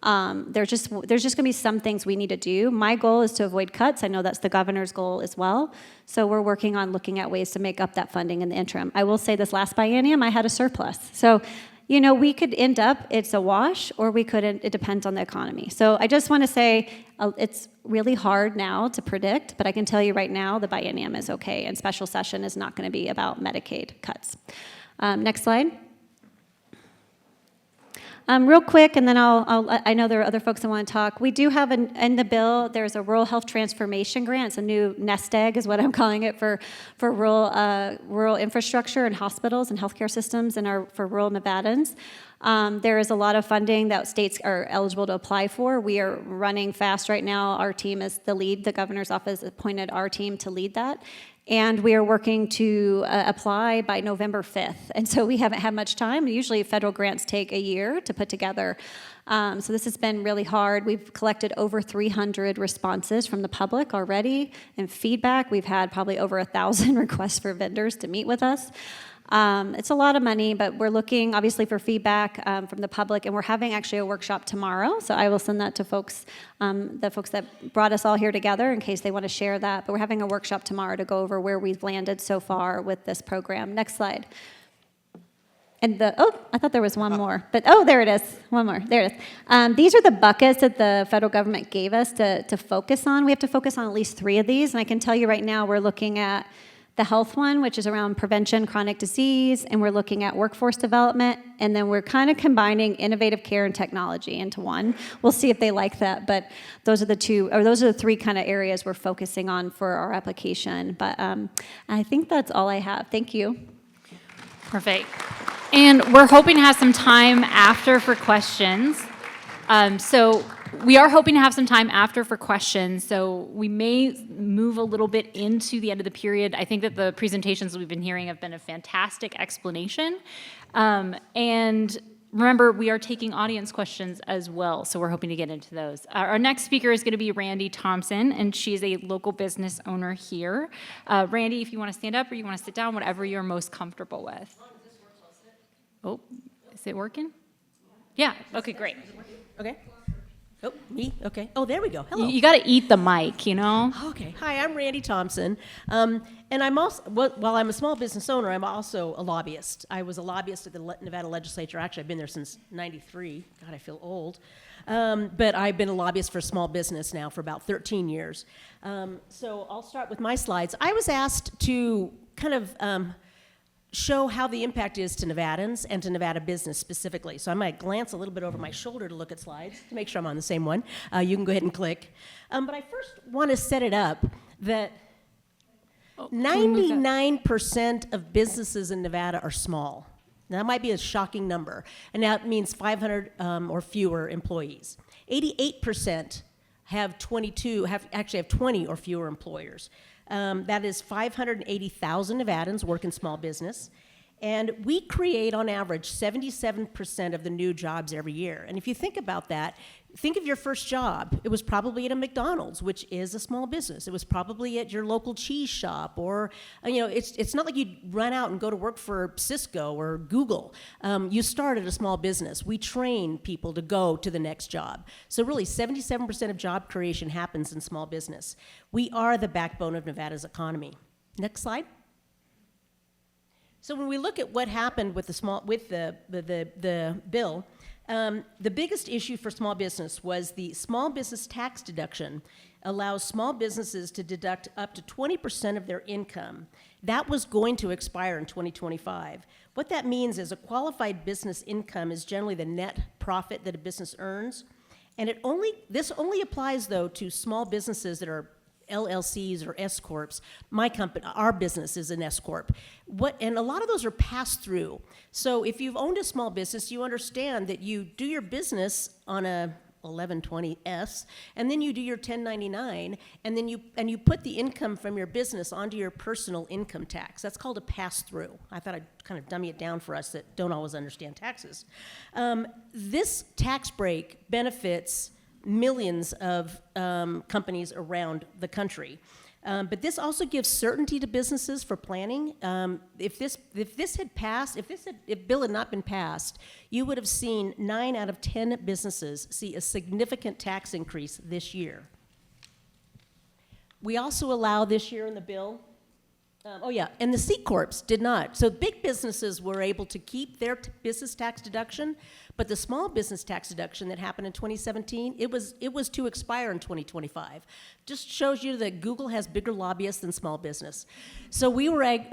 There's just going to be some things we need to do. My goal is to avoid cuts. I know that's the governor's goal as well. So we're working on looking at ways to make up that funding in the interim. I will say this last biennium, I had a surplus. So, we could end up, it's a wash, or we couldn't. It depends on the economy. So I just want to say it's really hard now to predict, but I can tell you right now the biennium is okay, and special session is not going to be about Medicaid cuts. Next slide. Real quick, and then I know there are other folks that want to talk. We do have in the bill, there's a rural health transformation grant. It's a new nest egg is what I'm calling it for rural infrastructure and hospitals and healthcare systems for rural Nevadans. There is a lot of funding that states are eligible to apply for. We are running fast right now. Our team is the lead. The governor's office appointed our team to lead that. And we are working to apply by November 5th. And so we haven't had much time. Usually federal grants take a year to put together. So this has been really hard. We've collected over 300 responses from the public already and feedback. We've had probably over 1,000 requests for vendors to meet with us. It's a lot of money, but we're looking obviously for feedback from the public, and we're having actually a workshop tomorrow, so I will send that to folks, the folks that brought us all here together in case they want to share that, but we're having a workshop tomorrow to go over where we've landed so far with this program. Next slide. And I thought there was one more, but there it is, one more, there it is. These are the buckets that the federal government gave us to focus on. We have to focus on at least 3 of these, and I can tell you right now we're looking at the health one, which is around prevention, chronic disease, and we're looking at workforce development, and then we're kind of combining innovative care and technology into one. We'll see if they like that, but those are the 3 kind of areas we're focusing on for our application. But I think that's all I have. Thank you. Perfect. And we're hoping to have some time after for questions. So we are hoping to have some time after for questions, so we may move a little bit into the end of the period. I think that the presentations that we've been hearing have been a fantastic explanation. And remember, we are taking audience questions as well, so we're hoping to get into those. Our next speaker is going to be Randi Thompson, and she's a local business owner here. Randi, if you want to stand up or you want to sit down, whatever you're most comfortable with. Oh, is it working? Yeah, okay, great. Okay. Oh, me? Okay. Oh, there we go. Hello. You got to eat the mic, you know? Okay. Hi, I'm Randi Thompson. And I'm also, while I'm a small business owner, I'm also a lobbyist. I was a lobbyist at the Nevada legislature. Actually, I've been there since '93. God, I feel old. But I've been a lobbyist for small business now for about 13 years. So I'll start with my slides. I was asked to kind of show how the impact is to Nevadans and to Nevada business specifically. So I might glance a little bit over my shoulder to look at slides to make sure I'm on the same one. You can go ahead and click. But I first want to set it up that 99% of businesses in Nevada are small. Now, that might be a shocking number, and that means 500 or fewer employees. 88% have 20 or fewer employers. That is 580,000 Nevadans work in small business. And we create, on average, 77% of the new jobs every year. And if you think about that, think of your first job. It was probably at a McDonald's, which is a small business. It was probably at your local cheese shop, or, it's not like you run out and go to work for Cisco or Google. You start at a small business. We train people to go to the next job. So really, 77% of job creation happens in small business. We are the backbone of Nevada's economy. Next slide. So when we look at what happened with the bill, the biggest issue for small business was the small business tax deduction allows small businesses to deduct up to 20% of their income. That was going to expire in 2025. What that means is a qualified business income is generally the net profit that a business earns, and this only applies though to small businesses that are LLCs or S corps. My company, our business is an S corp. And a lot of those are passed through. So if you've owned a small business, you understand that you do your business on a 1120S, and then you do your 1099, and then you put the income from your business onto your personal income tax. That's called a pass-through. I thought I'd kind of dummy it down for us that don't always understand taxes. This tax break benefits millions of companies around the country. But this also gives certainty to businesses for planning. If this bill had not been passed, you would have seen 9 out of 10 businesses see a significant tax increase this year. We also allow this year in the bill, and the C corps did not. So big businesses were able to keep their business tax deduction, but the small business tax deduction that happened in 2017, it was to expire in 2025. Just shows you that Google has bigger lobbyists than small business. So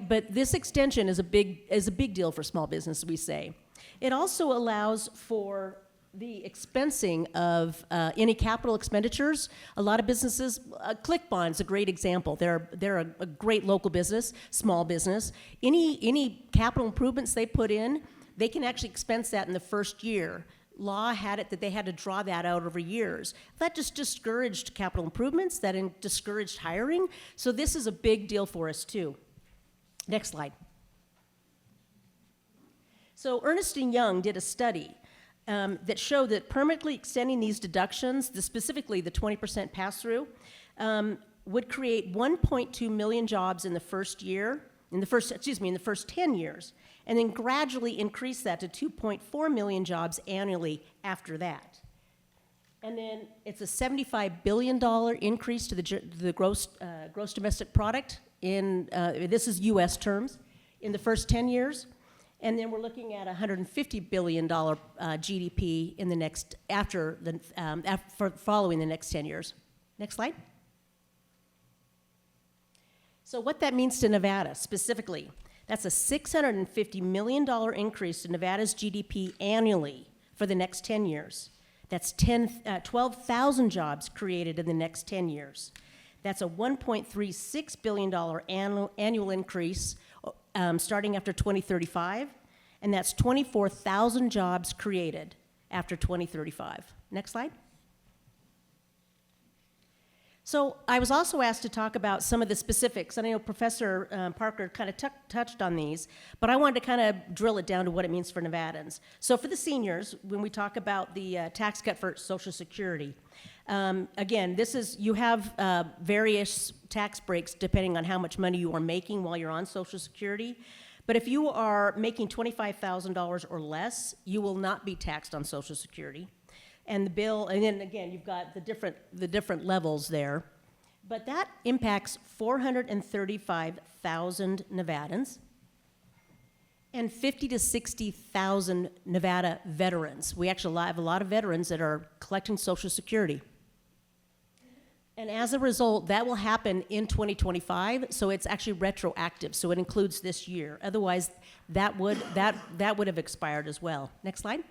but this extension is a big deal for small business, we say. It also allows for the expensing of any capital expenditures. A lot of businesses, ClickBond's a great example. They're a great local business, small business. Any capital improvements they put in, they can actually expense that in the first year. Law had it that they had to draw that out over years. That just discouraged capital improvements, that discouraged hiring. So this is a big deal for us too. Next slide. So Ernst & Young did a study that showed that permanently extending these deductions, specifically the 20% pass-through, would create 1.2 million jobs in the first year, in the first 10 years, and then gradually increase that to 2.4 million jobs annually after that. And then it's a $75 billion increase to the gross domestic product this is US terms, in the first 10 years. And then we're looking at $150 billion GDP in the next, following the next 10 years. Next slide. So what that means to Nevada specifically, that's a $650 million increase in Nevada's GDP annually for the next 10 years. That's 12,000 jobs created in the next 10 years. That's a $1.36 billion annual increase starting after 2035, and that's 24,000 jobs created after 2035. Next slide. So I was also asked to talk about some of the specifics, and I know Professor Parker kind of touched on these, but I wanted to kind of drill it down to what it means for Nevadans. So for the seniors, when we talk about the tax cut for Social Security, again, you have various tax breaks depending on how much money you are making while you're on Social Security. But if you are making $25,000 or less, you will not be taxed on Social Security. And the bill, and then again, you've got the different levels there. But that impacts 435,000 Nevadans and 50 to 60,000 Nevada veterans. We actually have a lot of veterans that are collecting Social Security. And as a result, that will happen in 2025, so it's actually retroactive, so it includes this year. Otherwise, that would have expired as well. Next slide.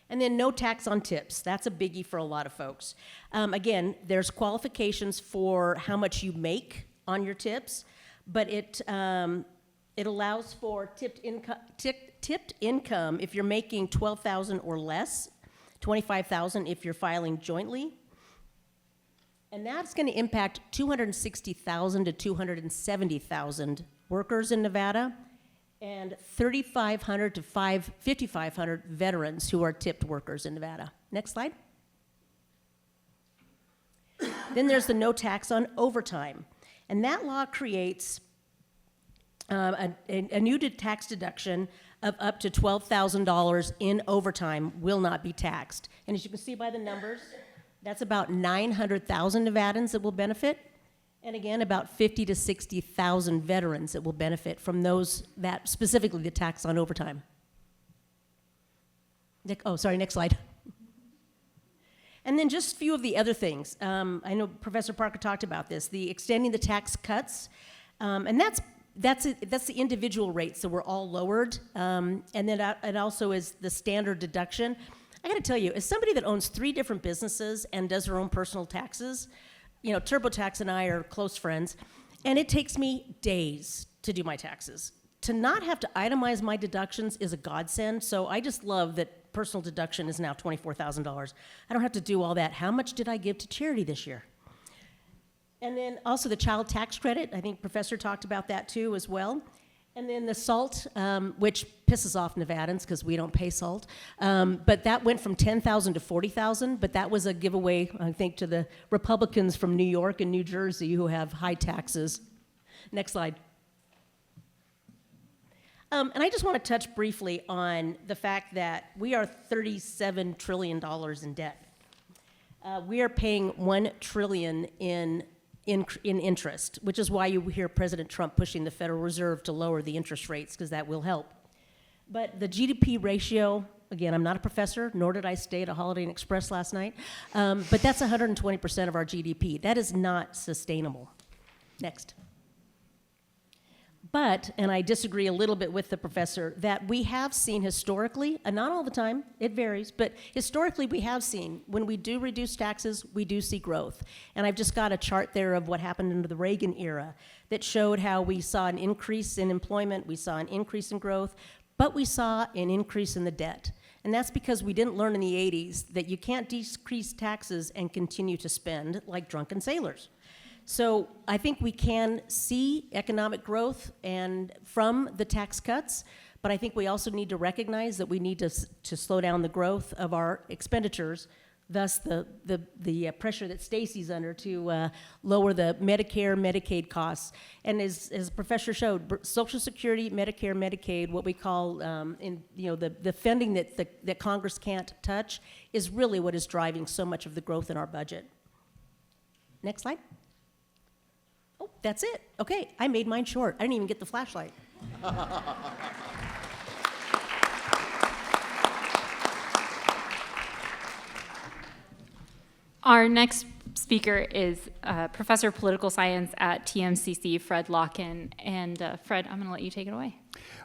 And then no tax on tips. That's a biggie for a lot of folks. Again, there's qualifications for how much you make on your tips, but it allows for tipped income if you're making $12,000 or less, $25,000 if you're filing jointly. And that's going to impact 260,000 to 270,000 workers in Nevada, and 3,500 to 5,500 veterans who are tipped workers in Nevada. Next slide. Then there's the no tax on overtime. And that law creates a new tax deduction of up to $12,000 in overtime will not be taxed. And as you can see by the numbers, that's about 900,000 Nevadans that will benefit. And again, about 50 to 60,000 veterans that will benefit from that specifically the tax on overtime. Next slide. And then just a few of the other things. I know Professor Parker talked about this, the extending the tax cuts, and that's the individual rates that were all lowered, and then it also is the standard deduction. I got to tell you, as somebody that owns 3 different businesses and does her own personal taxes, you know, TurboTax and I are close friends, and it takes me days to do my taxes. To not have to itemize my deductions is a godsend, so I just love that personal deduction is now $24,000. I don't have to do all that. How much did I give to charity this year? And then also the child tax credit. I think Professor talked about that too as well. And then the SALT, which pisses off Nevadans because we don't pay SALT. But that went from $10,000 to $40,000, but that was a giveaway, I think, to the Republicans from New York and New Jersey who have high taxes. Next slide. And I just want to touch briefly on the fact that we are $37 trillion in debt. We are paying $1 trillion in interest, which is why you hear President Trump pushing the Federal Reserve to lower the interest rates, because that will help. But the GDP ratio, again, I'm not a professor, nor did I stay at a Holiday Inn Express last night, but that's 120% of our GDP. That is not sustainable. Next. But, and I disagree a little bit with the professor, that we have seen historically, and not all the time, it varies, but historically we have seen when we do reduce taxes, we do see growth. And I've just got a chart there of what happened under the Reagan era that showed how we saw an increase in employment, we saw an increase in growth, but we saw an increase in the debt. And that's because we didn't learn in the 80s that you can't decrease taxes and continue to spend like drunken sailors. So I think we can see economic growth and from the tax cuts, but I think we also need to recognize that we need to slow down the growth of our expenditures, thus the pressure that Stacie's under to lower the Medicare, Medicaid costs. And as the professor showed, Social Security, Medicare, Medicaid, what we call the funding that Congress can't touch, is really what is driving so much of the growth in our budget. Next slide. Oh, that's it. Okay, I made mine short. I didn't even get the flashlight. Our next speaker is Professor of Political Science at TMCC, Fred Lokken. And Fred, I'm going to let you take it away.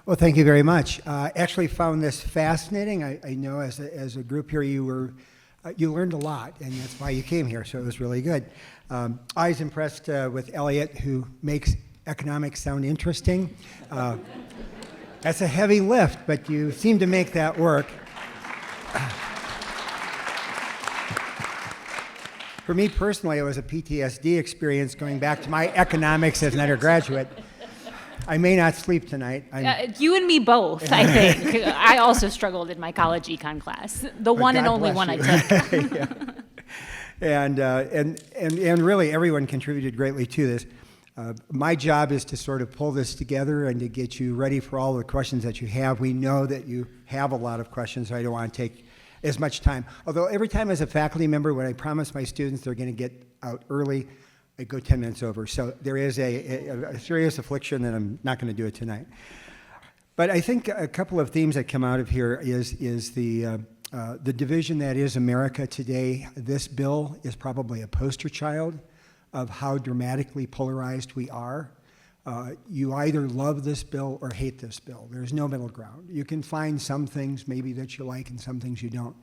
Well, thank you very much. Actually found this fascinating. I know as a group here you learned a lot, and that's why you came here, so it was really good. I was impressed with Elliott, who makes economics sound interesting. That's a heavy lift, but you seem to make that work. For me personally, it was a PTSD experience going back to my economics as an undergraduate. I may not sleep tonight. You and me both, I think. I also struggled in my college econ class, the one and only one I took. Yeah. And really everyone contributed greatly to this. My job is to sort of pull this together and to get you ready for all the questions that you have. We know that you have a lot of questions, so I don't want to take as much time. Although every time as a faculty member, when I promise my students they're going to get out early, I go 10 minutes over. So there is a serious affliction that I'm not going to do it tonight. But I think a couple of themes that come out of here is the division that is America today. This bill is probably a poster child of how dramatically polarized we are. You either love this bill or hate this bill. There's no middle ground. You can find some things maybe that you like and some things you don't.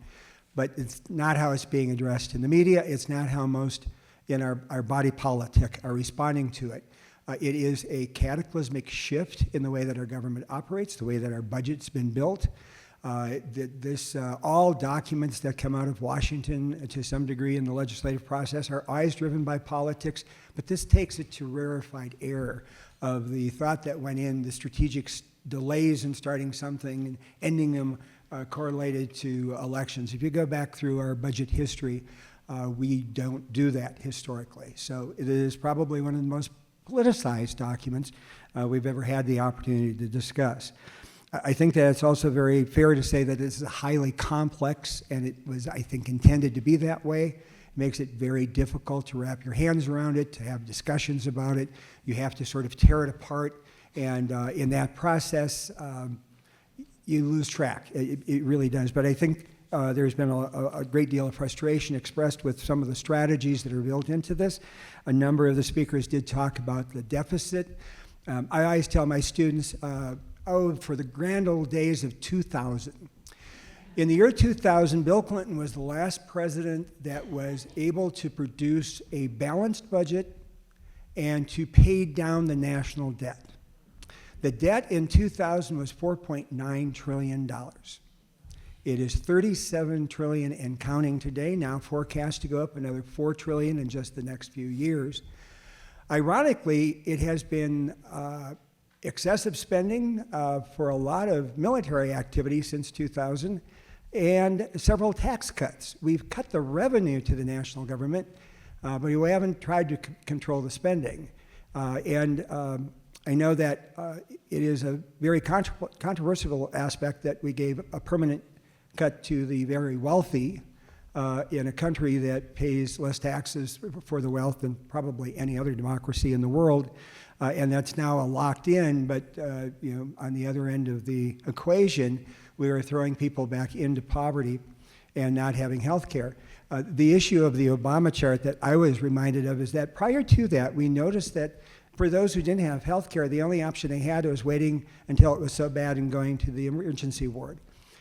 But it's not how it's being addressed in the media. It's not how most in our body politic are responding to it. It is a cataclysmic shift in the way that our government operates, the way that our budget's been built. All documents that come out of Washington to some degree in the legislative process are always driven by politics, but this takes it to rarefied air of the thought that went in, the strategic delays in starting something and ending them correlated to elections. If you go back through our budget history, we don't do that historically. So it is probably one of the most politicized documents we've ever had the opportunity to discuss. I think that it's also very fair to say that this is highly complex, and it was, I think, intended to be that way. It makes it very difficult to wrap your hands around it, to have discussions about it. You have to sort of tear it apart, and in that process, you lose track. It really does. But I think there's been a great deal of frustration expressed with some of the strategies that are built into this. A number of the speakers did talk about the deficit. I always tell my students, for the grand old days of 2000. In the year 2000, Bill Clinton was the last president that was able to produce a balanced budget and to pay down the national debt. The debt in 2000 was $4.9 trillion. It is $37 trillion and counting today, now forecast to go up another $4 trillion in just the next few years. Ironically, it has been excessive spending for a lot of military activity since 2000 and several tax cuts. We've cut the revenue to the national government, but we haven't tried to control the spending. I know that it is a very controversial aspect that we gave a permanent cut to the very wealthy in a country that pays less taxes for the wealth than probably any other democracy in the world. And that's now locked in, but on the other end of the equation, we are throwing people back into poverty and not having health care. The issue of the Obama chart that I was reminded of is that prior to that, we noticed that for those who didn't have health care, the only option they had was waiting until it was so bad and going to the emergency ward.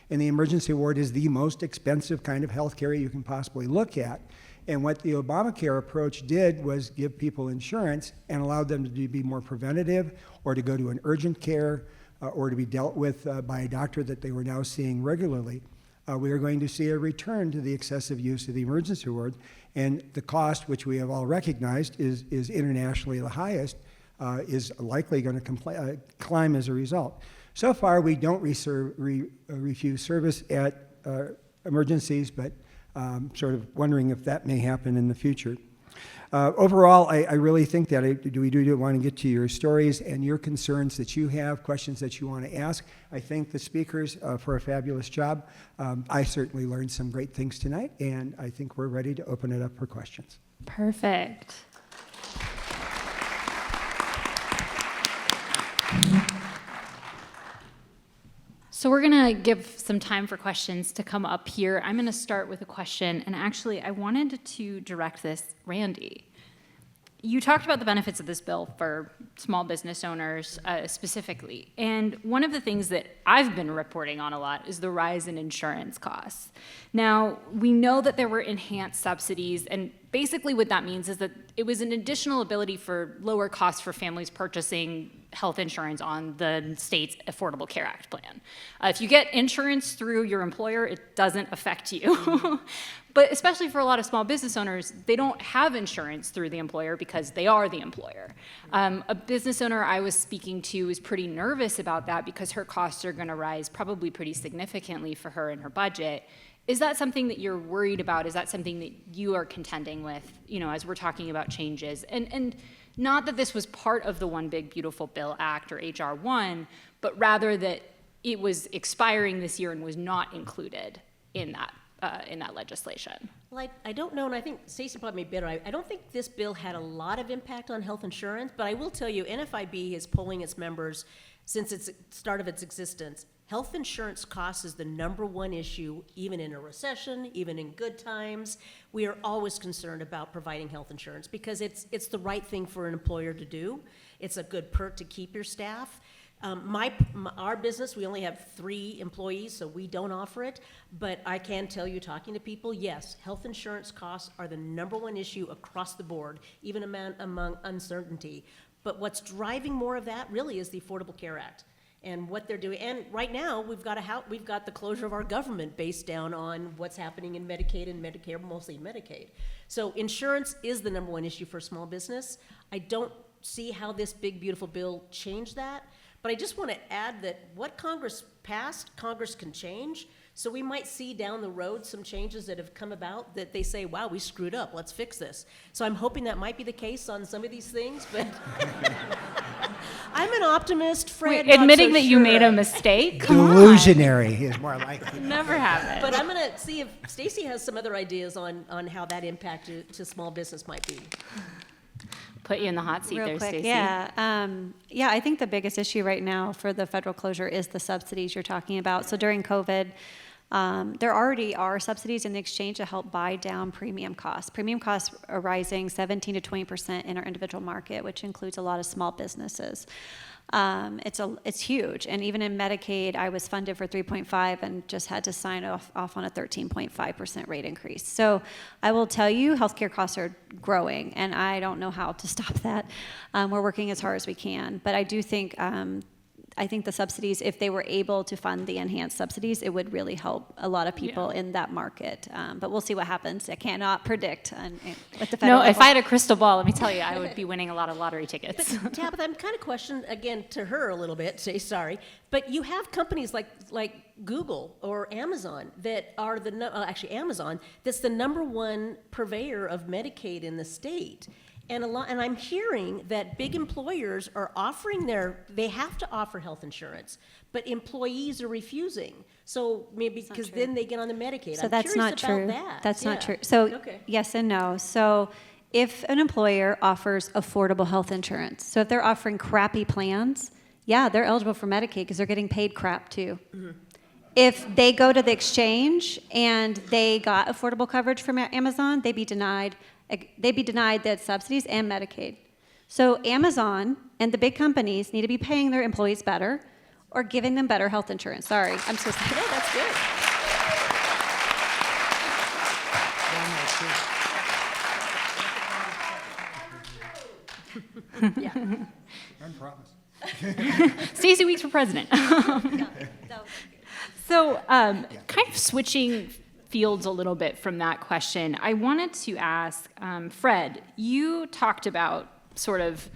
And the emergency ward is the most expensive kind of health care you can possibly look at. And what the Obamacare approach did was give people insurance and allowed them to be more preventative, or to go to an urgent care, or to be dealt with by a doctor that they were now seeing regularly. We are going to see a return to the excessive use of the emergency ward, and the cost, which we have all recognized is internationally the highest, is likely going to climb as a result. So far, we don't refuse service at emergencies, but sort of wondering if that may happen in the future. Overall, I really think that we do want to get to your stories and your concerns that you have, questions that you want to ask. I thank the speakers for a fabulous job. I certainly learned some great things tonight, and I think we're ready to open it up for questions. Perfect. So we're going to give some time for questions to come up here. I'm going to start with a question, and actually I wanted to direct this, Randi. You talked about the benefits of this bill for small business owners specifically, and one of the things that I've been reporting on a lot is the rise in insurance costs. Now, we know that there were enhanced subsidies, and basically what that means is that it was an additional ability for lower costs for families purchasing health insurance on the state's Affordable Care Act plan. If you get insurance through your employer, it doesn't affect you. But especially for a lot of small business owners, they don't have insurance through the employer because they are the employer. A business owner I was speaking to is pretty nervous about that because her costs are going to rise probably pretty significantly for her and her budget. Is that something that you're worried about? Is that something that you are contending with, as we're talking about changes? And not that this was part of the One Big Beautiful Bill Act or HR 1, but rather that it was expiring this year and was not included in that legislation. Well, I don't know, and I think Stacie probably made better. I don't think this bill had a lot of impact on health insurance, but I will tell you, NFIB is polling its members since its start of its existence. Health insurance costs is the #1 issue, even in a recession, even in good times. We are always concerned about providing health insurance because it's the right thing for an employer to do. It's a good perk to keep your staff. Our business, we only have 3 employees, so we don't offer it. But I can tell you, talking to people, yes, health insurance costs are the #1 issue across the board, even among uncertainty. But what's driving more of that really is the Affordable Care Act and what they're doing. And right now, we've got the closure of our government based down on what's happening in Medicaid and Medicare, mostly Medicaid. So insurance is the #1 issue for small business. I don't see how this big, beautiful bill changed that. But I just want to add that what Congress passed, Congress can change. So we might see down the road some changes that have come about that they say, wow, we screwed up, let's fix this. So I'm hoping that might be the case on some of these things, but I'm an optimist, Fred. Wait, admitting not so that sure. you made a mistake? Come on. Delusionary is more likely. Never have But it. I'm going to see if Stacie has some other ideas on how that impact to small business might be. Put you in the hot seat Real there, quick, Stacie. yeah, I think the biggest issue right now for the federal closure is the subsidies you're talking about. So during COVID, there already are subsidies in the exchange to help buy down premium costs. Premium costs are rising 17 to 20% in our individual market, which includes a lot of small businesses. It's huge, and even in Medicaid, I was funded for 3.5 and just had to sign off on a 13.5% rate increase. So I will tell you, healthcare costs are growing, and I don't know how to stop that. We're working as hard as we can, but I do think the subsidies, if they were able to fund the enhanced subsidies, it would really help a lot of people in that market. But we'll see what happens. I cannot predict with the federal No, if level. I had a crystal ball, let me tell you, I would be winning a lot of lottery tickets. Tabitha, I'm kind of questioning, again, to her a little bit, say sorry, but you have companies like Google or Amazon that are actually Amazon, that's the #1 purveyor of Medicaid in the state. And I'm hearing that big employers are offering they have to offer health insurance, but employees are refusing. So maybe because then they get on the Medicaid. So I'm that's not curious true. about that. That's not Yeah. true. So Okay. yes and no. So if an employer offers affordable health insurance, so if they're offering crappy plans, yeah, they're eligible for Medicaid because they're getting paid crap too. Mm-hmm. If they go to the exchange and they got affordable coverage from Amazon, they'd be denied the subsidies and Medicaid. So Amazon and the big companies need to be paying their employees better or giving them better health insurance. Sorry, I'm so sorry. No, that's good. I promise. Stacie Weeks for president. So, kind of switching fields a little bit from that question, I wanted to ask, Fred, you talked about sort of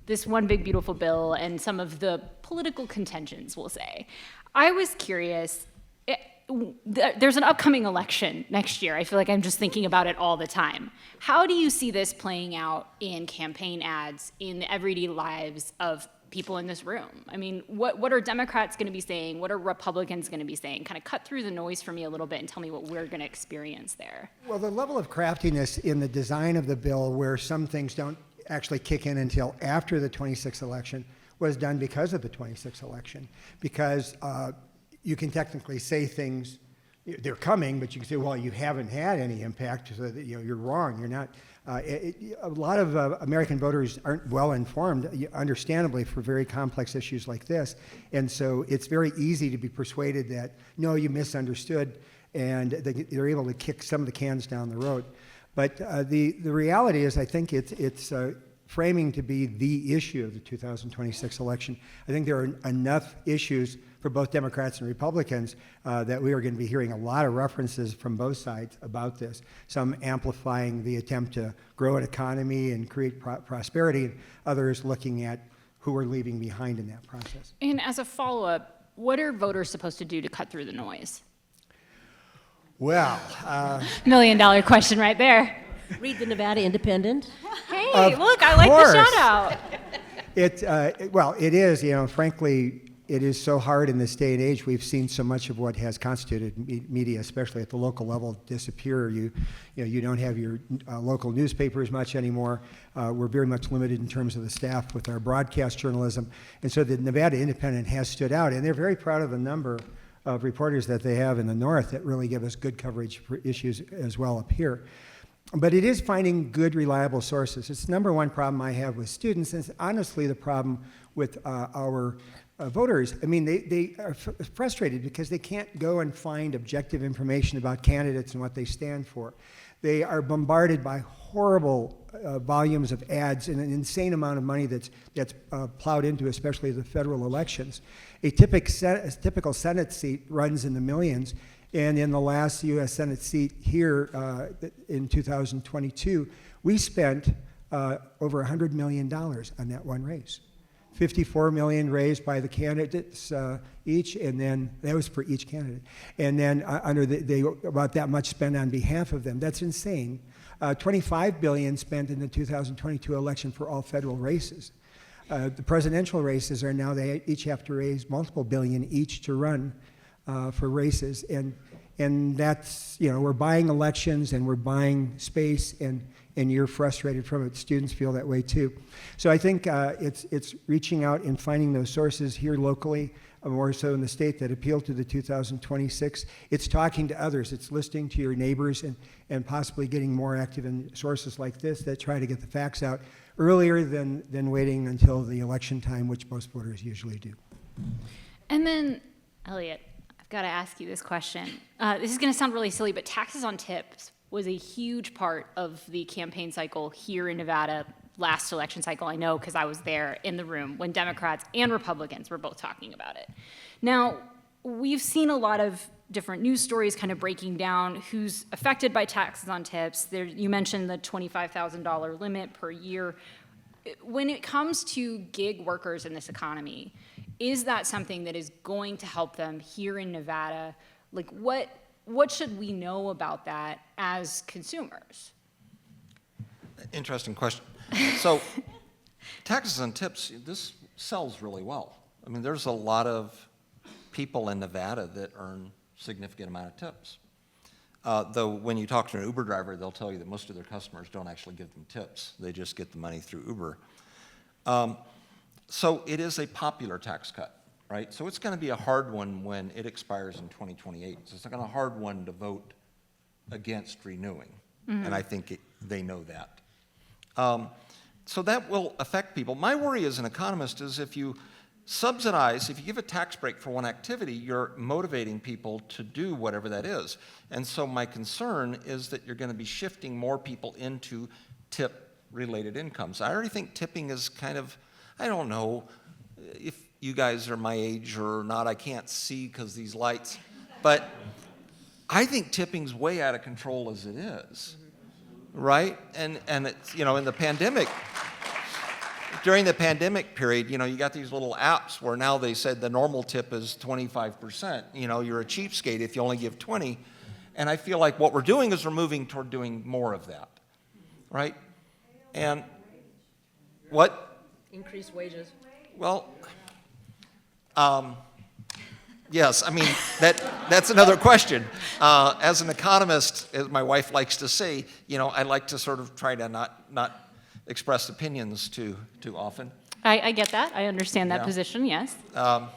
this one big beautiful bill and some of the political contentions, we'll say. I was curious, there's an upcoming election next year. I feel like I'm just thinking about it all the time. How do you see this playing out in campaign ads, in the everyday lives of people in this room? I mean, what are Democrats going to be saying? What are Republicans going to be saying? Kind of cut through the noise for me a little bit and tell me what we're going to experience there. Well, the level of craftiness in the design of the bill, where some things don't actually kick in until after the 26th election, was done because of the 26th election. Because you can technically say things, they're coming, but you can say, well, you haven't had any impact, so that, you're wrong. You're not. A lot of American voters aren't well informed, understandably, for very complex issues like this. And so it's very easy to be persuaded that, no, you misunderstood, and they're able to kick some of the cans down the road. But the reality is, I think it's framing to be the issue of the 2026 election. I think there are enough issues for both Democrats and Republicans that we are going to be hearing a lot of references from both sides about this, some amplifying the attempt to grow an economy and create prosperity, and others looking at who we're leaving behind in that process. And as a follow-up, what are voters supposed to do to cut through the noise? Well, $1 million question right there. Read the Nevada Independent. Hey, look, I like the shout out. It is, frankly, it is so hard in this day and age. We've seen so much of what has constituted media, especially at the local level, disappear. You don't have your local newspapers much anymore. We're very much limited in terms of the staff with our broadcast journalism. And so the Nevada Independent has stood out, and they're very proud of the number of reporters that they have in the north that really give us good coverage for issues as well up here. But it is finding good, reliable sources. It's the number one problem I have with students, and it's honestly the problem with our voters. I mean, they are frustrated because they can't go and find objective information about candidates and what they stand for. They are bombarded by horrible volumes of ads and an insane amount of money that's plowed into, especially the federal elections. A typical Senate seat runs in the millions, and in the last U.S. Senate seat here in 2022, we spent over $100 million on that one race. $54 million raised by the candidates each, and then that was for each candidate. And then about that much spent on behalf of them. That's insane. $25 billion spent in the 2022 election for all federal races. The presidential races are now, they each have to raise multiple billion each to run for races. And that's, we're buying elections and we're buying space, and you're frustrated from it. Students feel that way too. So I think it's reaching out and finding those sources here locally, more so in the state, that appeal to the 2026. It's talking to others. It's listening to your neighbors and possibly getting more active in sources like this that try to get the facts out earlier than waiting until the election time, which most voters usually do. And then, Elliott, I've got to ask you this question. This is going to sound really silly, but taxes on tips was a huge part of the campaign cycle here in Nevada last election cycle. I know because I was there in the room when Democrats and Republicans were both talking about it. Now, we've seen a lot of different news stories kind of breaking down who's affected by taxes on tips. You mentioned the $25,000 limit per year. When it comes to gig workers in this economy, is that something that is going to help them here in Nevada? Like, what should we know about that as consumers? Interesting question. So, taxes on tips, this sells really well. I mean, there's a lot of people in Nevada that earn significant amount of tips. Though when you talk to an Uber driver, they'll tell you that most of their customers don't actually give them tips. They just get the money through Uber. So it is a popular tax cut, right? So it's going to be a hard one when it expires in 2028. So it's a hard one to vote against renewing. Mm-hmm. And I think they know that. so that will affect people. My worry as an economist is if you subsidize, if you give a tax break for one activity, you're motivating people to do whatever that is. And so my concern is that you're going to be shifting more people into tip-related incomes. I already think tipping is kind of, I don't know if you guys are my age or not, I can't see because these lights, but I think tipping's way out of control as it is, right? And it's, in the pandemic, during the pandemic period, you got these little apps where now they said the normal tip is 25%. You're a cheapskate if you only give 20. And I feel like what we're doing is we're moving toward doing more of that, right? And what? Increased wages. Well, yes, I mean, that's another question. As an economist, as my wife likes to say, I like to sort of try to not express opinions too often. I get that. I understand that Yeah. position, yes. But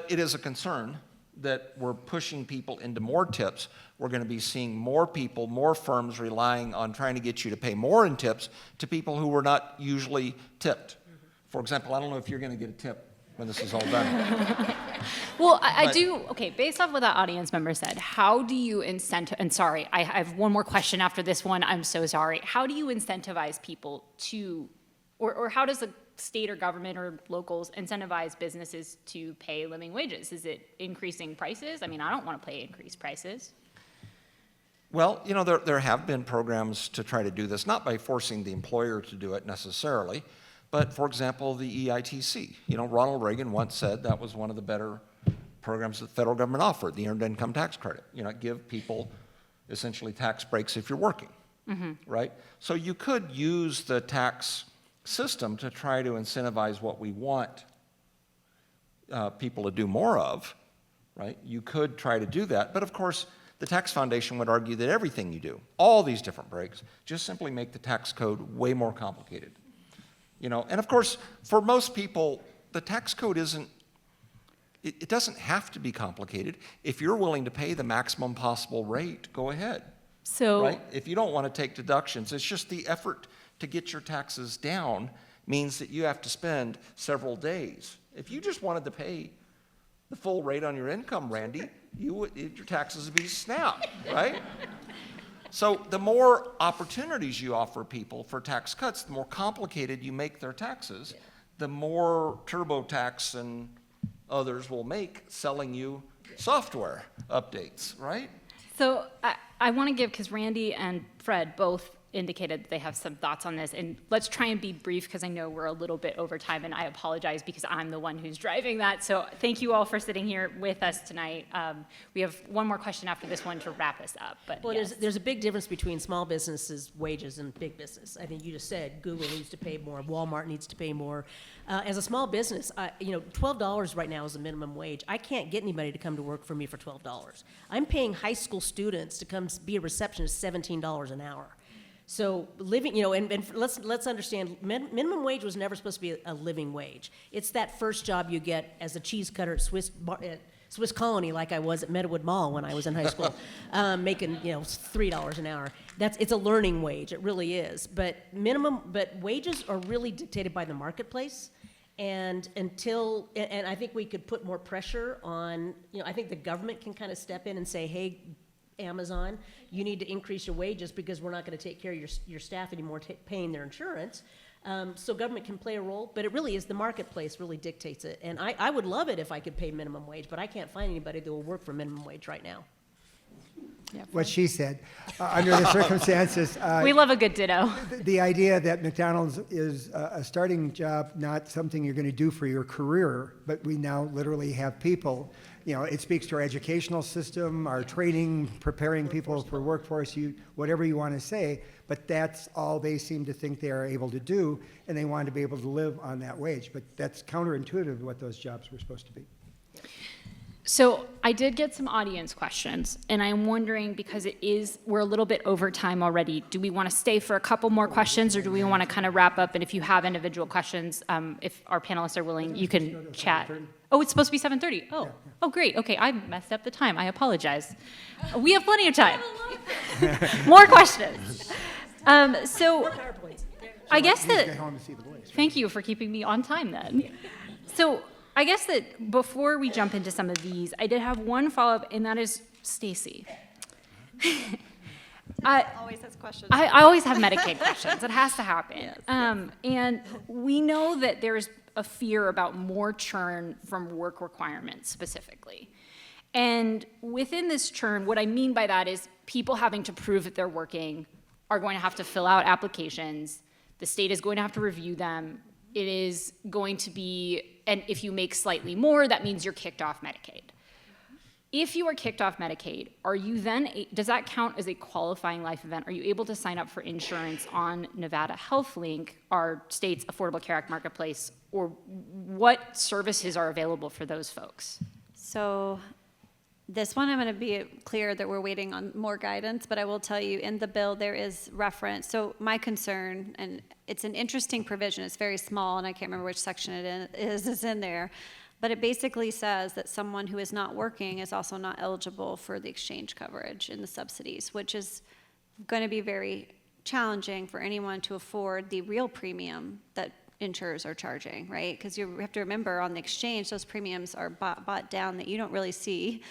it is a concern that we're pushing people into more tips. We're going to be seeing more people, more firms relying on trying to get you to pay more in tips to people who were not usually tipped. For example, I don't know if you're going to get a tip when this is all done. Well, I But- do, okay, based off what that audience member said, how do you and sorry, I have one more question after this one, I'm so sorry. How do you incentivize people to, or how does the state or government or locals incentivize businesses to pay living wages? Is it increasing prices? I mean, I don't want to pay increased prices. Well, there have been programs to try to do this, not by forcing the employer to do it necessarily, but for example, the EITC. Ronald Reagan once said that was one of the better programs that the federal government offered, the Earned Income Tax Credit. Give people essentially tax breaks if you're working, right? So you could use the tax system to try to incentivize what we want people to do more of, right? You could try to do that, but of course, the Tax Foundation would argue that everything you do, all these different breaks, just simply make the tax code way more complicated. And of course, for most people, the tax code it doesn't have to be complicated. If you're willing to pay the maximum possible rate, go ahead, So, right? If you don't want to take deductions, it's just the effort to get your taxes down means that you have to spend several days. If you just wanted to pay the full rate on your income, Randy, your taxes would be snap, right? So the more opportunities you offer people for tax cuts, the more complicated you make their taxes, the more TurboTax and others will make selling you software updates, right? So I want to give, because Randy and Fred both indicated that they have some thoughts on this, and let's try and be brief because I know we're a little bit over time, and I apologize because I'm the one who's driving that. So thank you all for sitting here with us tonight. We have one more question after this one to wrap us up. But Well, yes. there's a big difference between small businesses' wages and big business. I think you just said Google needs to pay more, Walmart needs to pay more. As a small business, $12 right now is the minimum wage. I can't get anybody to come to work for me for $12. I'm paying high school students to come be a receptionist $17 an hour. So living, and let's understand, minimum wage was never supposed to be a living wage. It's that first job you get as a cheese cutter at Swiss Colony, like I was at Meadowood Mall when I was in high school, making $3 an hour. It's a learning wage. It really is. But wages are really dictated by the marketplace. And I think we could put more pressure on. I think the government can kind of step in and say, hey, Amazon, you need to increase your wages because we're not going to take care of your staff anymore, paying their insurance. So government can play a role, but it really is the marketplace really dictates it. And I would love it if I could pay minimum wage, but I can't find anybody that will work for minimum wage right now. What she said, under the circumstances. We love a good ditto. The idea that McDonald's is a starting job, not something you're going to do for your career, but we now literally have people. It speaks to our educational system, our training, preparing people for workforce, whatever you want to say, but that's all they seem to think they are able to do, and they want to be able to live on that wage. But that's counterintuitive to what those jobs were supposed to be. So I did get some audience questions, and I'm wondering, because we're a little bit over time already, do we want to stay for a couple more questions, or do we want to kind of wrap up? And if you have individual questions, if our panelists are willing, you can chat. Oh, it's supposed to be 7:30. Oh, great. Okay, I messed up the time. I apologize. We have plenty of time. More questions. So I guess that, Get home to see the boys. thank you for keeping me on time then. So I guess that before we jump into some of these, I did have one follow-up, and that is Stacie. Always has questions. I always have Medicaid questions. It has to happen. And we know that there's a fear about more churn from work requirements specifically. And within this churn, what I mean by that is people having to prove that they're working are going to have to fill out applications. The state is going to have to review them. It is going to be, and if you make slightly more, that means you're kicked off Medicaid. If you are kicked off Medicaid, are you then, does that count as a qualifying life event? Are you able to sign up for insurance on Nevada HealthLink, our state's Affordable Care Act marketplace, or what services are available for those folks? So this one, I'm going to be clear that we're waiting on more guidance, but I will tell you in the bill there is reference. So my concern, and it's an interesting provision, it's very small, and I can't remember which section it is in there, but it basically says that someone who is not working is also not eligible for the exchange coverage and the subsidies, which is going to be very challenging for anyone to afford the real premium that insurers are charging, right? Because you have to remember on the exchange, those premiums are bought down that you don't really see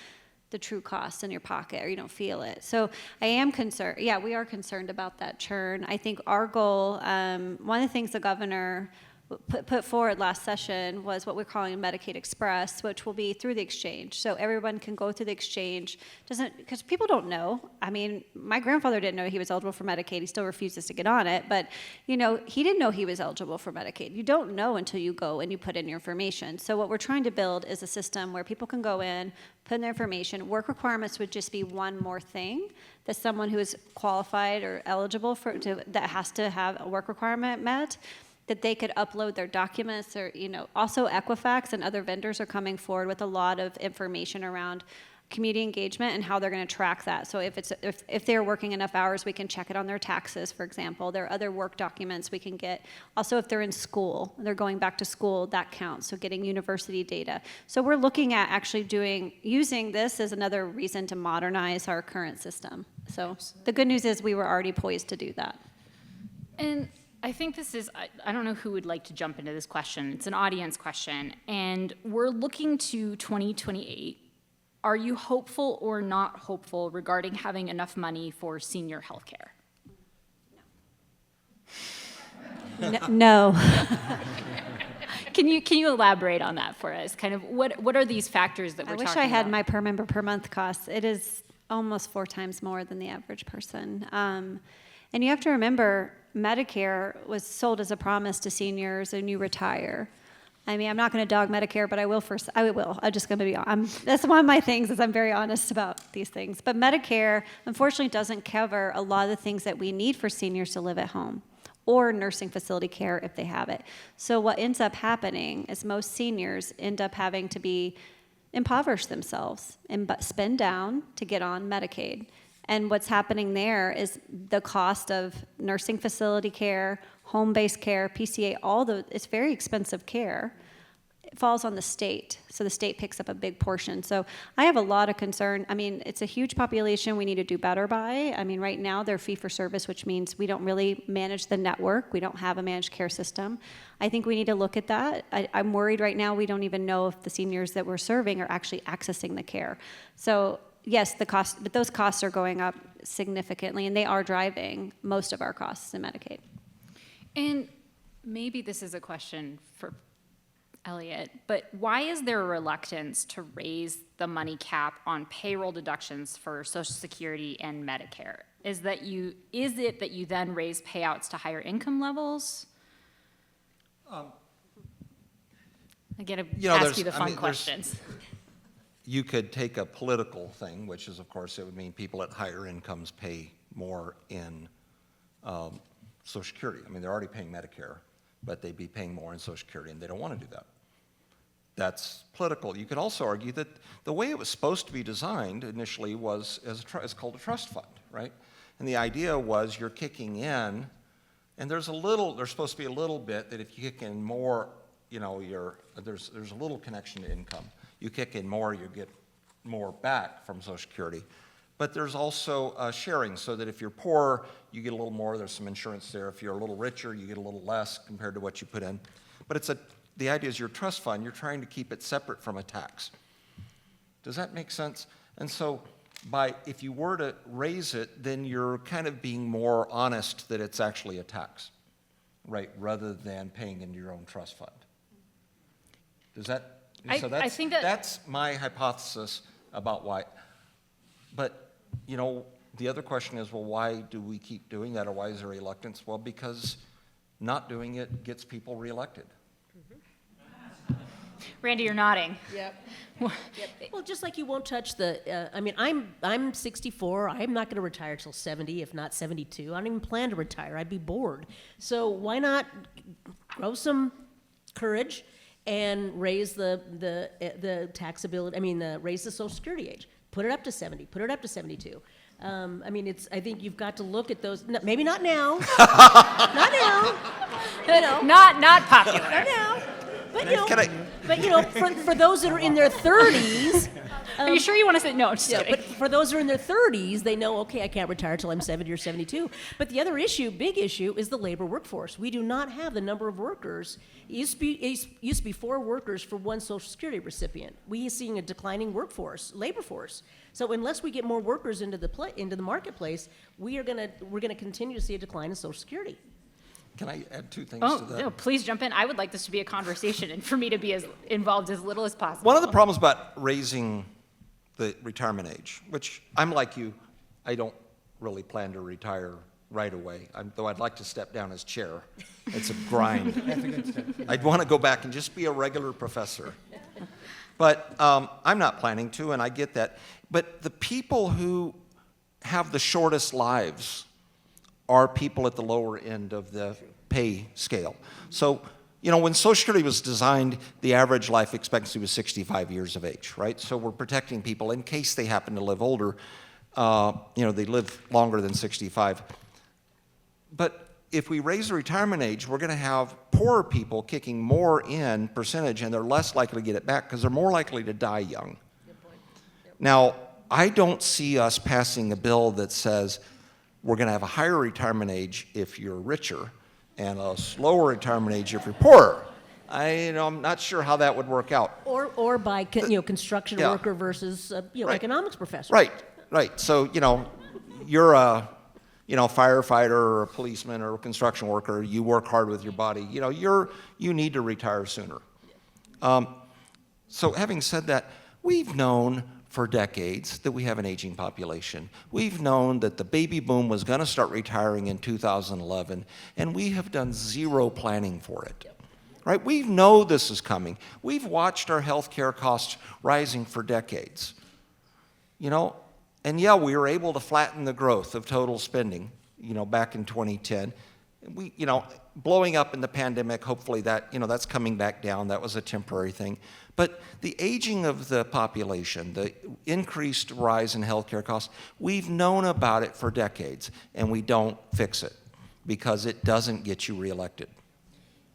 the true cost in your pocket, or you don't feel it. So I am concerned. Yeah, we are concerned about that churn. I think our goal, one of the things the governor put forward last session was what we're calling Medicaid Express, which will be through the exchange. So everyone can go through the exchange. Because people don't know. I mean, my grandfather didn't know he was eligible for Medicaid. He still refuses to get on it. But, you know, he didn't know he was eligible for Medicaid. You don't know until you go and you put in your information. So what we're trying to build is a system where people can go in, put in their information. Work requirements would just be one more thing that someone who is qualified or eligible for that has to have a work requirement met, that they could upload their documents, or, you know, also Equifax and other vendors are coming forward with a lot of information around community engagement and how they're going to track that. So if they're working enough hours, we can check it on their taxes, for example. There are other work documents we can get. Also, if they're in school, they're going back to school, that counts. So getting university data. So we're looking at actually using this as another reason to modernize our current system. So the good news is we were already poised to do that. And I think this is, I don't know who would like to jump into this question. It's an audience question. And we're looking to 2028. Are you hopeful or not hopeful regarding having enough money for senior health care? No. Can you elaborate on that for us? Kind of what are these factors that we're talking about? I wish I had my per member per month costs. It is almost 4 times more than the average person. And you have to remember, Medicare was sold as a promise to seniors when you retire. I mean, I'm not going to dog Medicare, but I will. I'm just going to be. That's one of my things, is I'm very honest about these things. But Medicare, unfortunately, doesn't cover a lot of the things that we need for seniors to live at home, or nursing facility care if they have it. So what ends up happening is most seniors end up having to impoverish themselves and spend down to get on Medicaid. And what's happening there is the cost of nursing facility care, home-based care, PCA, it's very expensive care. It falls on the state, so the state picks up a big portion. So I have a lot of concern. I mean, it's a huge population we need to do better by. I mean, right now they're fee-for-service, which means we don't really manage the network. We don't have a managed care system. I think we need to look at that. I'm worried right now we don't even know if the seniors that we're serving are actually accessing the care. So yes, but those costs are going up significantly, and they are driving most of our costs in Medicaid. And maybe this is a question for Elliott, but why is there a reluctance to raise the money cap on payroll deductions for Social Security and Medicare? Is it that you then raise payouts to higher income levels? I get to ask you the fun questions. You could take a political thing, which is, of course, it would mean people at higher incomes pay more in Social Security. I mean, they're already paying Medicare, but they'd be paying more in Social Security, and they don't want to do that. That's political. You could also argue that the way it was supposed to be designed initially was it's called a trust fund, right? And the idea was you're kicking in, and there's supposed to be a little bit that if you kick in more, there's a little connection to income. You kick in more, you get more back from Social Security. but there's also sharing, so that if you're poor, you get a little more, there's some insurance there. If you're a little richer, you get a little less compared to what you put in. But the idea is your trust fund, you're trying to keep it separate from a tax. Does that make sense? And so if you were to raise it, then you're kind of being more honest that it's actually a tax, right, rather than paying into your own trust fund. Does that? So I think that's my hypothesis about why. But, you know, the other question is, well, why do we keep doing that, or why is there reluctance? Well, because not doing it gets people reelected. Randy, you're nodding. Yep. Well, just like you won't touch the, I mean, I'm 64. I'm not going to retire till 70, if not 72. I don't even plan to retire. I'd be bored. So why not grow some courage and raise the taxability? I mean, raise the Social Security age. Put it up to 70. Put it up to 72. I mean, I think you've got to look at those. Maybe not now. Not now. You know. Not popular. Not now. But you know, for those that are in their 30s. Are you sure you want to say no? I'm just Yeah, kidding. but for those who are in their 30s, they know, okay, I can't retire till I'm 70 or 72. But the other issue, big issue, is the labor workforce. We do not have the number of workers. It used to be 4 workers for one Social Security recipient. We are seeing a declining labor force. So unless we get more workers into the marketplace, we're gonna continue to see a decline in Social Security. Can I add 2 things Oh, to that? no, please jump in. I would like this to be a conversation and for me to be as involved as little as possible. One of the problems about raising the retirement age, which I'm like you, I don't really plan to retire right away, though I'd like to step down as chair. It's a grind. I'd want to go back and just be a regular professor. But I'm not planning to, and I get that. But the people who have the shortest lives are people at the lower end of the pay scale. So, you know, when Social Security was designed, the average life expectancy was 65 years of age, right? So we're protecting people in case they happen to live older. You know, they live longer than 65. But if we raise the retirement age, we're going to have poorer people kicking more in percentage, and they're less likely to get it back because they're more likely to die young. Good point. Yep. Now, I don't see us passing a bill that says we're going to have a higher retirement age if you're richer and a slower retirement age if you're poorer. I'm not sure how that would work out. Or by construction Yeah. worker versus Right. economics professor. Right. So, you're a firefighter or a policeman or a construction worker. You work hard with your body. You need to retire sooner. So having said that, we've known for decades that we have an aging population. We've known that the baby boom was going to start retiring in 2011, and we have done zero planning for it. Right? We know this is coming. We've watched our health care costs rising for decades. And yeah, we were able to flatten the growth of total spending, back in 2010. Blowing up in the pandemic, hopefully that's coming back down. That was a temporary thing. But the aging of the population, the increased rise in healthcare costs, we've known about it for decades, and we don't fix it because it doesn't get you reelected.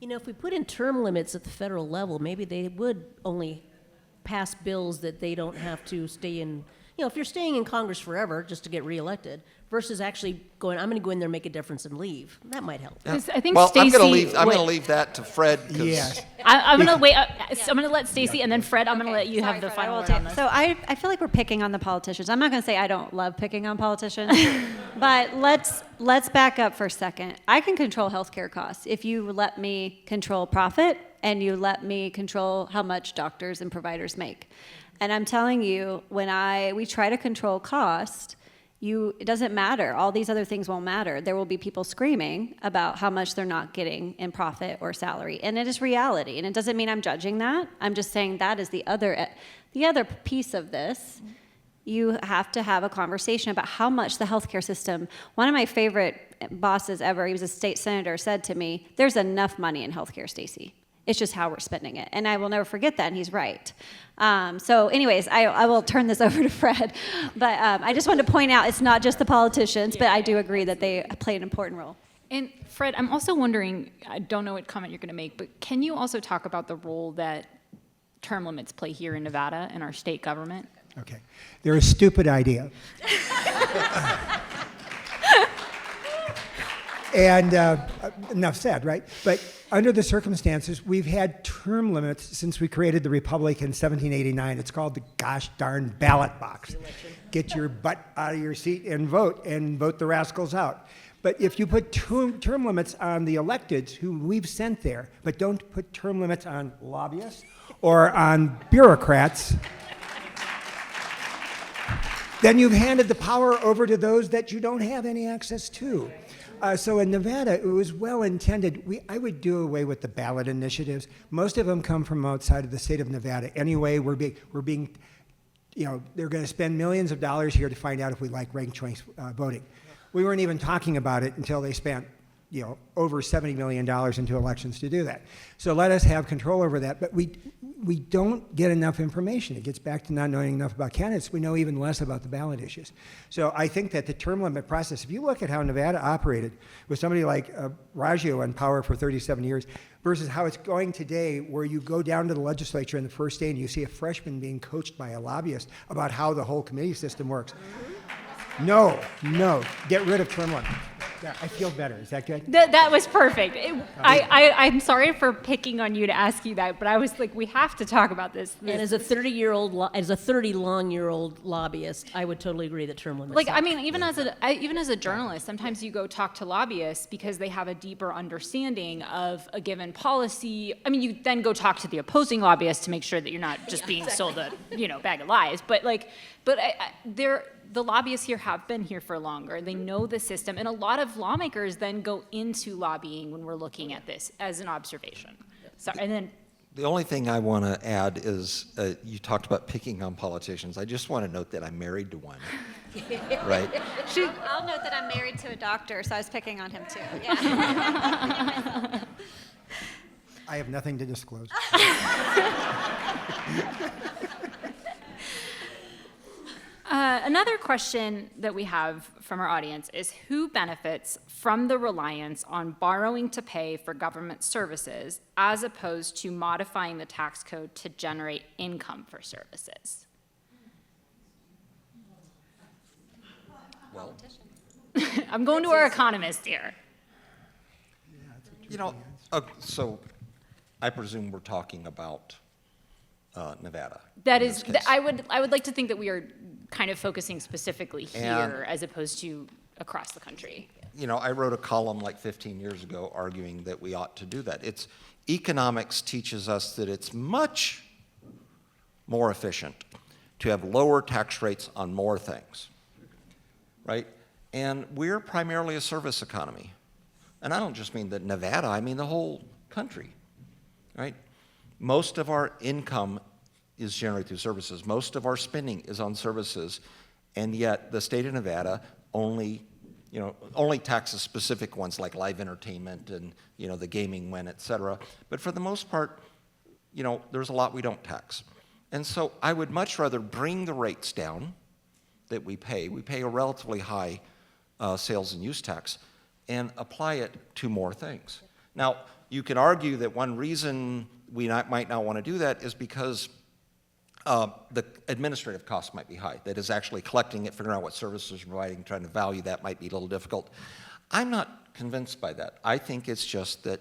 If we put in term limits at the federal level, maybe they would only pass bills that they don't have to stay in. If you're staying in Congress forever just to get reelected versus actually going, I'm going to go in there and make a difference and leave. That might help. Yeah. I think well, Stacie. I'm going to leave that to Fred. Yes. I'm going to wait. I'm going to let Stacie, and then Fred, I'm going to let you have the final word on this. So I feel like we're picking on the politicians. I'm not going to say I don't love picking on politicians, but let's back up for a second. I can control healthcare costs if you let me control profit and you let me control how much doctors and providers make. And I'm telling you, when we try to control cost, it doesn't matter. All these other things won't matter. There will be people screaming about how much they're not getting in profit or salary. And it is reality. And it doesn't mean I'm judging that. I'm just saying that is the other piece of this. You have to have a conversation about how much the healthcare system, one of my favorite bosses ever, he was a state senator, said to me, there's enough money in healthcare, Stacie. It's just how we're spending it. And I will never forget that, and he's right. So anyways, I will turn this over to Fred. But I just wanted to point out it's not just the politicians, but I do agree that they play an important role. And Fred, I'm also wondering, I don't know what comment you're going to make, but can you also talk about the role that term limits play here in Nevada in our state government? Okay. They're a stupid idea. And enough said, right? But under the circumstances, we've had term limits since we created the Republic in 1789. It's called the gosh darn ballot box. Get your butt out of your seat and vote the rascals out. But if you put term limits on the electeds who we've sent there, but don't put term limits on lobbyists or on bureaucrats, then you've handed the power over to those that you don't have any access to. So in Nevada, it was well intended. I would do away with the ballot initiatives. Most of them come from outside of the state of Nevada. Anyway, we're being, they're going to spend millions of dollars here to find out if we like ranked choice voting. We weren't even talking about it until they spent, over $70 million into elections to do that. So let us have control over that. But we don't get enough information. It gets back to not knowing enough about candidates. We know even less about the ballot issues. So I think that the term limit process, if you look at how Nevada operated with somebody like Raggio in power for 37 years versus how it's going today, where you go down to the legislature on the first day and you see a freshman being coached by a lobbyist about how the whole committee system works. No, get rid of term limits. Yeah, I feel better. Is that good? That was perfect. I'm sorry for picking on you to ask you that, but I was like, we have to talk about this. And as a 30-long-year-old lobbyist, I would totally agree that term limits. Like, I mean, even as a journalist, sometimes you go talk to lobbyists because they have a deeper understanding of a given policy. I mean, you then go talk to the opposing lobbyists to make sure that you're not just being sold a bag of lies. But the lobbyists here have been here for longer. They know the system, and a lot of lawmakers then go into lobbying when we're looking at this as an observation. Sorry, and then. The only thing I want to add is you talked about picking on politicians. I just want to note that I'm married to one, right? I'll note that I'm married to a doctor, so I was picking on him too. Yeah. I have nothing to disclose. Another question that we have from our audience is who benefits from the reliance on borrowing to pay for government services as opposed to modifying the tax code to generate income for services? Well, I'm going to our economist here. so I presume we're talking about Nevada. That in is, this case. I would like to think that we are kind of focusing specifically here And- as opposed to across the country. I wrote a column like 15 years ago arguing that we ought to do that. Economics teaches us that it's much more efficient to have lower tax rates on more things, right? And we're primarily a service economy. And I don't just mean that Nevada, I mean the whole country, right? Most of our income is generated through services. Most of our spending is on services, and yet the state of Nevada only taxes specific ones like live entertainment and the gaming win, et cetera. But for the most part, there's a lot we don't tax. And so I would much rather bring the rates down that we pay. We pay a relatively high sales and use tax and apply it to more things. Now, you can argue that one reason we might not want to do that is because the administrative costs might be high. That is actually collecting it, figuring out what services you're providing, trying to value that might be a little difficult. I'm not convinced by that. I think it's just that,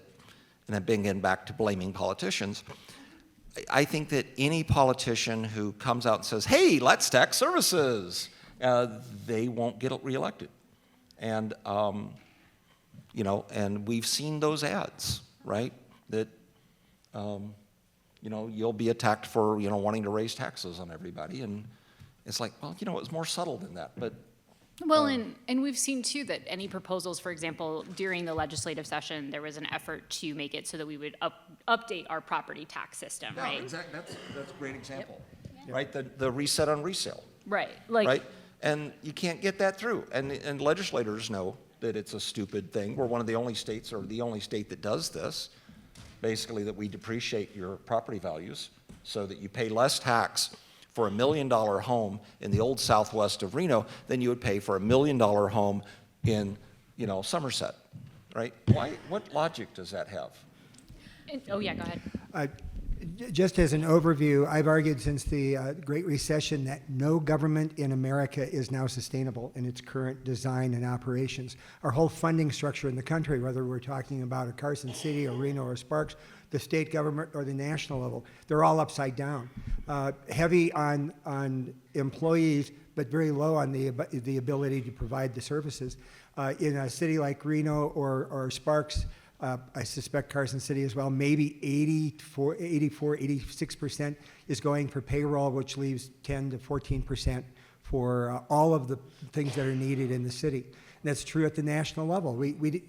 and I'm getting back to blaming politicians, I think that any politician who comes out and says, hey, let's tax services, they won't get reelected. And, and we've seen those ads, right? That, you'll be attacked for, wanting to raise taxes on everybody. And it's like, well, it was more subtle than that. But Well, and we've seen too that any proposals, for example, during the legislative session, there was an effort to make it so that we would update our property tax system, yeah, right? exactly. That's a great example, right? The reset on resale, Right. right? And you can't get that through. And legislators know that it's a stupid thing. We're one of the only states, or the only state that does this, basically, that we depreciate your property values so that you pay less tax for $1 million home in the old southwest of Reno than you would pay for $1 million home in, Somerset, right? What logic does that have? Oh, yeah, go ahead. Just as an overview, I've argued since the Great Recession that no government in America is now sustainable in its current design and operations. Our whole funding structure in the country, whether we're talking about a Carson City or Reno or Sparks, the state government or the national level, they're all upside down. Heavy on employees, but very low on the ability to provide the services. In a city like Reno or Sparks, I suspect Carson City as well, maybe 86% is going for payroll, which leaves 10 to 14% for all of the things that are needed in the city. And that's true at the national level. We,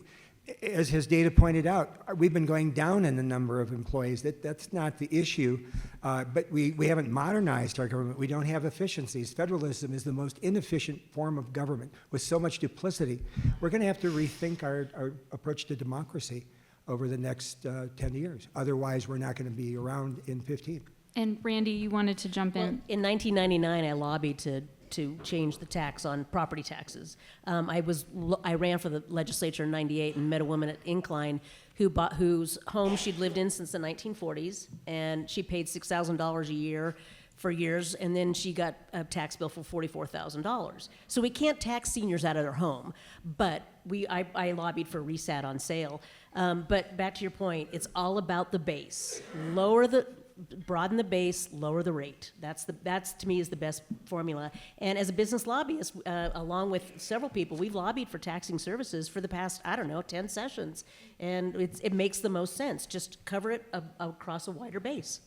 as his data pointed out, we've been going down in the number of employees. That's not the issue, but we haven't modernized our government. We don't have efficiencies. Federalism is the most inefficient form of government with so much duplicity. We're going to have to rethink our approach to democracy over the next 10 years. Otherwise, we're not going to be around in 15. And Randi, you wanted to jump in. In 1999, I lobbied to change the tax on property taxes. I ran for the legislature in '98 and met a woman at Incline whose home she'd lived in since the 1940s, and she paid $6,000 a year for years, and then she got a tax bill for $44,000. So we can't tax seniors out of their home, but I lobbied for resat on sale. But back to your point, it's all about the base. Broaden the base, lower the rate. That's to me is the best formula. And as a business lobbyist, along with several people, we've lobbied for taxing services for the past, 10 sessions. And it makes the most sense. Just cover it across a wider base.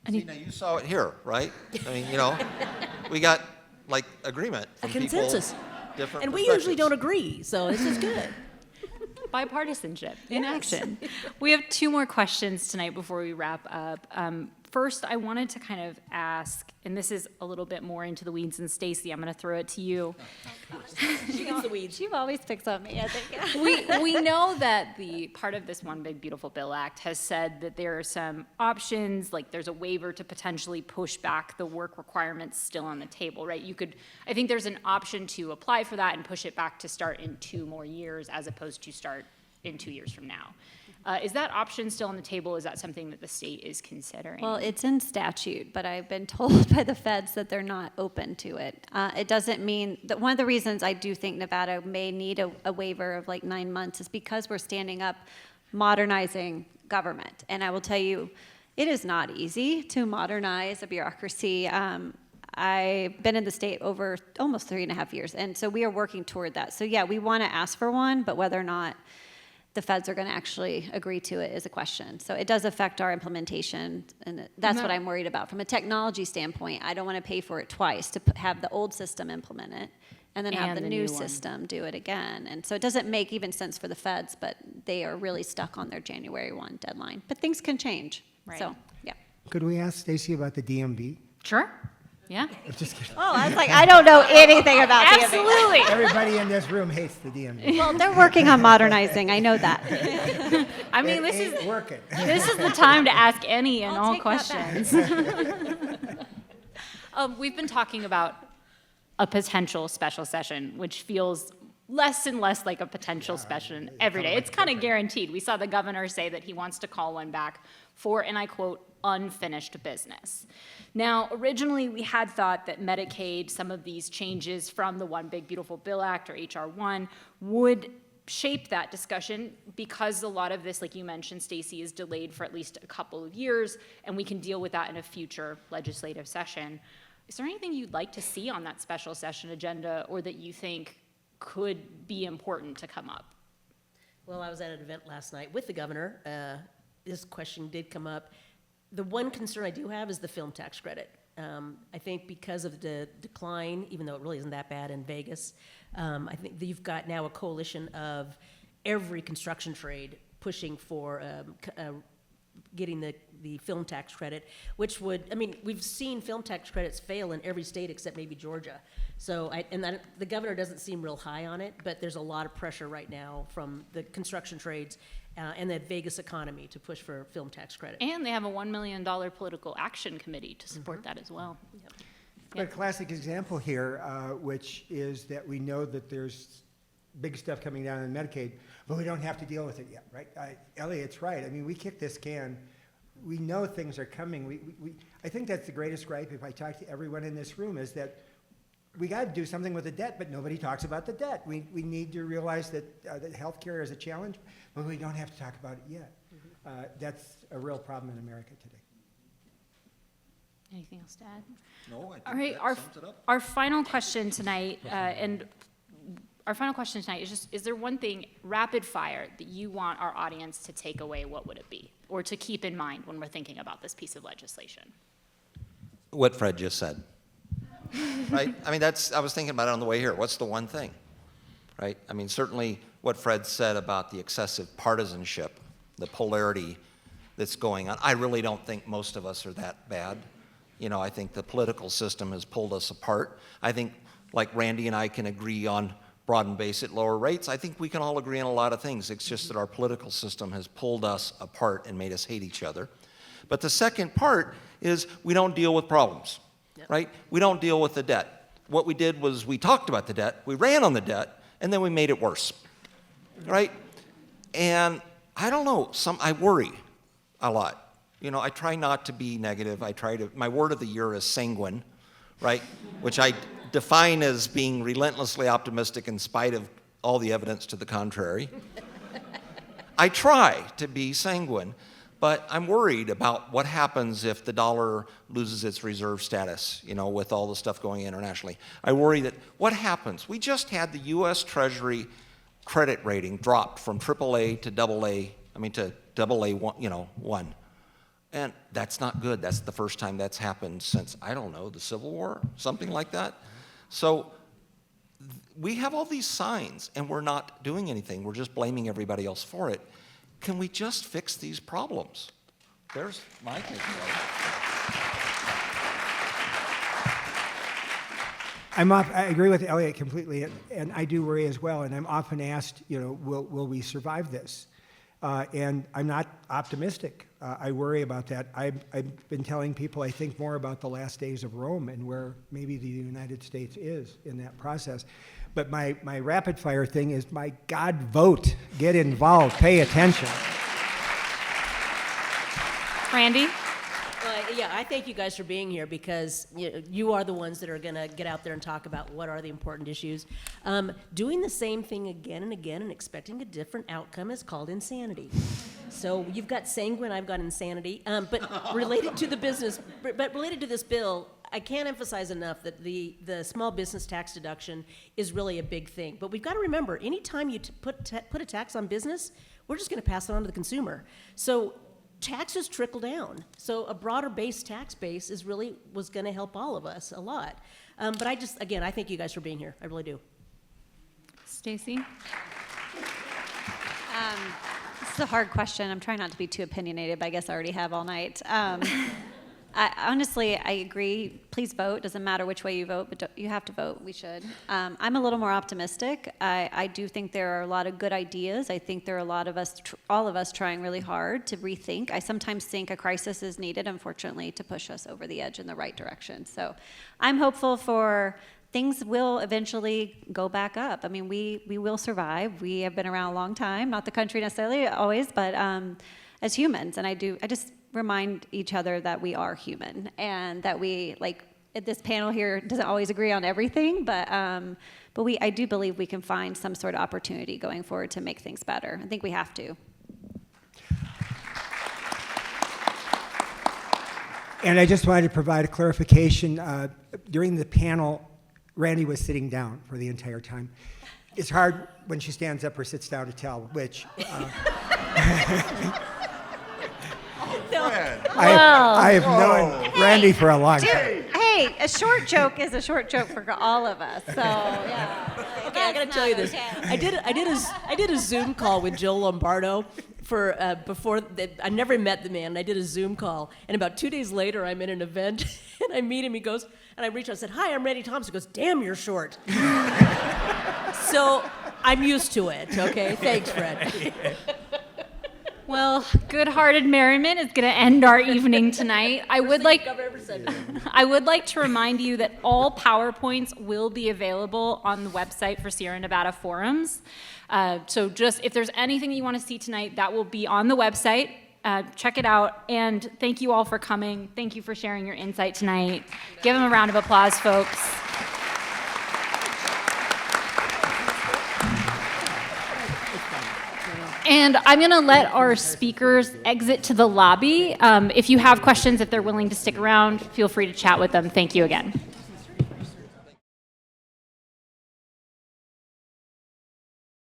See, now you saw it here, right? I mean, we got like agreement from A consensus. people, different And we usually don't perspectives. agree, so this is good. Bipartisanship in action. We have two more questions tonight before we wrap up. First, I wanted to kind of ask, and this is a little bit more into the weeds, and Stacie, I'm going to throw it to you. She gets the weeds. She always picks on me, I think. We know that the part of this One Big Beautiful Bill Act has said that there are some options, like there's a waiver to potentially push back the work requirements still on the table, right? I think there's an option to apply for that and push it back to start in 2 more years as opposed to start in 2 years from now. Is that option still on the table? Is that something that the state is considering? Well, it's in statute, but I've been told by the feds that they're not open to it. It doesn't mean that one of the reasons I do think Nevada may need a waiver of like 9 months is because we're standing up modernizing government. And I will tell you, it is not easy to modernize a bureaucracy. I've been in the state over almost 3.5 years, and so we are working toward that. So yeah, we want to ask for one, but whether or not the feds are going to actually agree to it is a question. So it does affect our implementation, and that's what I'm worried about. From a technology standpoint, I don't want to pay for it twice to have the old system implement it and then have the new system do it again. And so it doesn't make even sense for the feds, but they are really stuck on their January 1 deadline. But things can change. Right. So, yeah. Could we ask Stacie about the DMV? Sure. Yeah. I'm just kidding. Oh, I was like, I don't know anything about DMV. Absolutely. Everybody in this room hates the DMV. Well, they're working on modernizing. I know that. I mean, It ain't working. this is the time to ask any and I'll all take that back. questions. We've been talking about a potential special session, which feels less and less like a potential session every day. It's kind of guaranteed. We saw the governor say that he wants to call one back for, and I quote, unfinished business. Now, originally we had thought that Medicaid, some of these changes from the One Big Beautiful Bill Act or HR 1 would shape that discussion because a lot of this, like you mentioned, Stacie, is delayed for at least a couple of years, and we can deal with that in a future legislative session. Is there anything you'd like to see on that special session agenda or that you think could be important to come up? Well, I was at an event last night with the governor. This question did come up. The one concern I do have is the film tax credit. I think because of the decline, even though it really isn't that bad in Vegas, I think that you've got now a coalition of every construction trade pushing for getting the film tax credit, which would, I mean, we've seen film tax credits fail in every state except maybe Georgia. So, the governor doesn't seem real high on it, but there's a lot of pressure right now from the construction trades and the Vegas economy to push for film tax credit. And they have a $1 million political action committee to support that as well. But a classic example here, which is that we know that there's big stuff coming down in Medicaid, but we don't have to deal with it yet, right? Elliott's right. I mean, we kick this can. We know things are coming. I think that's the greatest gripe, if I talk to everyone in this room, is that we got to do something with the debt, but nobody talks about the debt. We need to realize that healthcare is a challenge, but we don't have to talk about it yet. That's a real problem in America today. Anything else to add? No, I think All right, that sums it up. our final question tonight, is there one thing, rapid fire, that you want our audience to take away? What would it be? Or to keep in mind when we're thinking about this piece of legislation? What Fred just said, right? I mean, I was thinking about it on the way here. What's the one thing, right? I mean, certainly what Fred said about the excessive partisanship, the polarity that's going on. I really don't think most of us are that bad. You know, I think the political system has pulled us apart. I think, like Randi and I can agree on broad and base at lower rates, I think we can all agree on a lot of things. It's just that our political system has pulled us apart and made us hate each other. But the second part is we don't deal with problems, right? We don't deal with the debt. What we did was we talked about the debt, we ran on the debt, and then we made it worse, right? And I don't know, I worry a lot. You know, I try not to be negative. My word of the year is sanguine, right? Which I define as being relentlessly optimistic in spite of all the evidence to the contrary. I try to be sanguine, but I'm worried about what happens if the dollar loses its reserve status, you know, with all the stuff going internationally. I worry that what happens? We just had the U.S. Treasury credit rating dropped from AAA to AA, 1. And that's not good. That's the first time that's happened since, I don't know, the Civil War, something like that. So we have all these signs, and we're not doing anything. We're just blaming everybody else for it. Can we just fix these problems? There's my takeaway. I agree with Elliott completely, and I do worry as well. And I'm often asked, you know, will we survive this? And I'm not optimistic. I worry about that. I've been telling people I think more about the last days of Rome and where maybe the United States is in that process. But my rapid fire thing is, my God, vote. Get involved. Pay attention. Randi? Yeah, I thank you guys for being here, because you are the ones that are going to get out there and talk about what are the important issues. Doing the same thing again and again and expecting a different outcome is called insanity. So you've got sanguine, I've got insanity. But related to this bill, I can't emphasize enough that the small business tax deduction is really a big thing. But we've got to remember, anytime you put a tax on business, we're just going to pass it on to the consumer. So taxes trickle down. So a broader base tax base was going to help all of us a lot. But I thank you guys for being here. I really do. Stacie? This is a hard question. I'm trying not to be too opinionated, but I guess I already have all night. Honestly, I agree. Please vote. Doesn't matter which way you vote, but you have to vote. We should. I'm a little more optimistic. I do think there are a lot of good ideas. I think there are a lot of us, all of us, trying really hard to rethink. I sometimes think a crisis is needed, unfortunately, to push us over the edge in the right direction. So I'm hopeful for things will eventually go back up. I mean, we will survive. We have been around a long time, not the country necessarily always, but as humans. And I just remind each other that we are human, and that we, like, this panel here doesn't always agree on everything, but I do believe we can find some sort of opportunity going forward to make things better. I think we have to. And I just wanted to provide a clarification. During the panel, Randi was sitting down for the entire time. It's hard when she stands up or sits down to tell which. I have known Randi for a long time. Hey, a short joke is a short joke for all of us. So yeah. Okay, I got to tell you this. I did a Zoom call with Joe Lombardo for I never met the man. I did a Zoom call, and about 2 days later, I'm in an event, and I meet him. He goes, and I reach out and said, "Hi, I'm Randi Thompson." He goes, "Damn, you're short." So I'm used to it. Okay, thanks, Fred. Well, good-hearted merriment is going to end our evening tonight. I would like. I would like to remind you that all PowerPoints will be available on the website for Sierra Nevada Forums. So just if there's anything that you want to see tonight, that will be on the website. Check it out. And thank you all for coming. Thank you for sharing your insight tonight. Give them a round of applause, folks. And I'm going to let our speakers exit to the lobby. If you have questions, if they're willing to stick around, feel free to chat with them. Thank you again.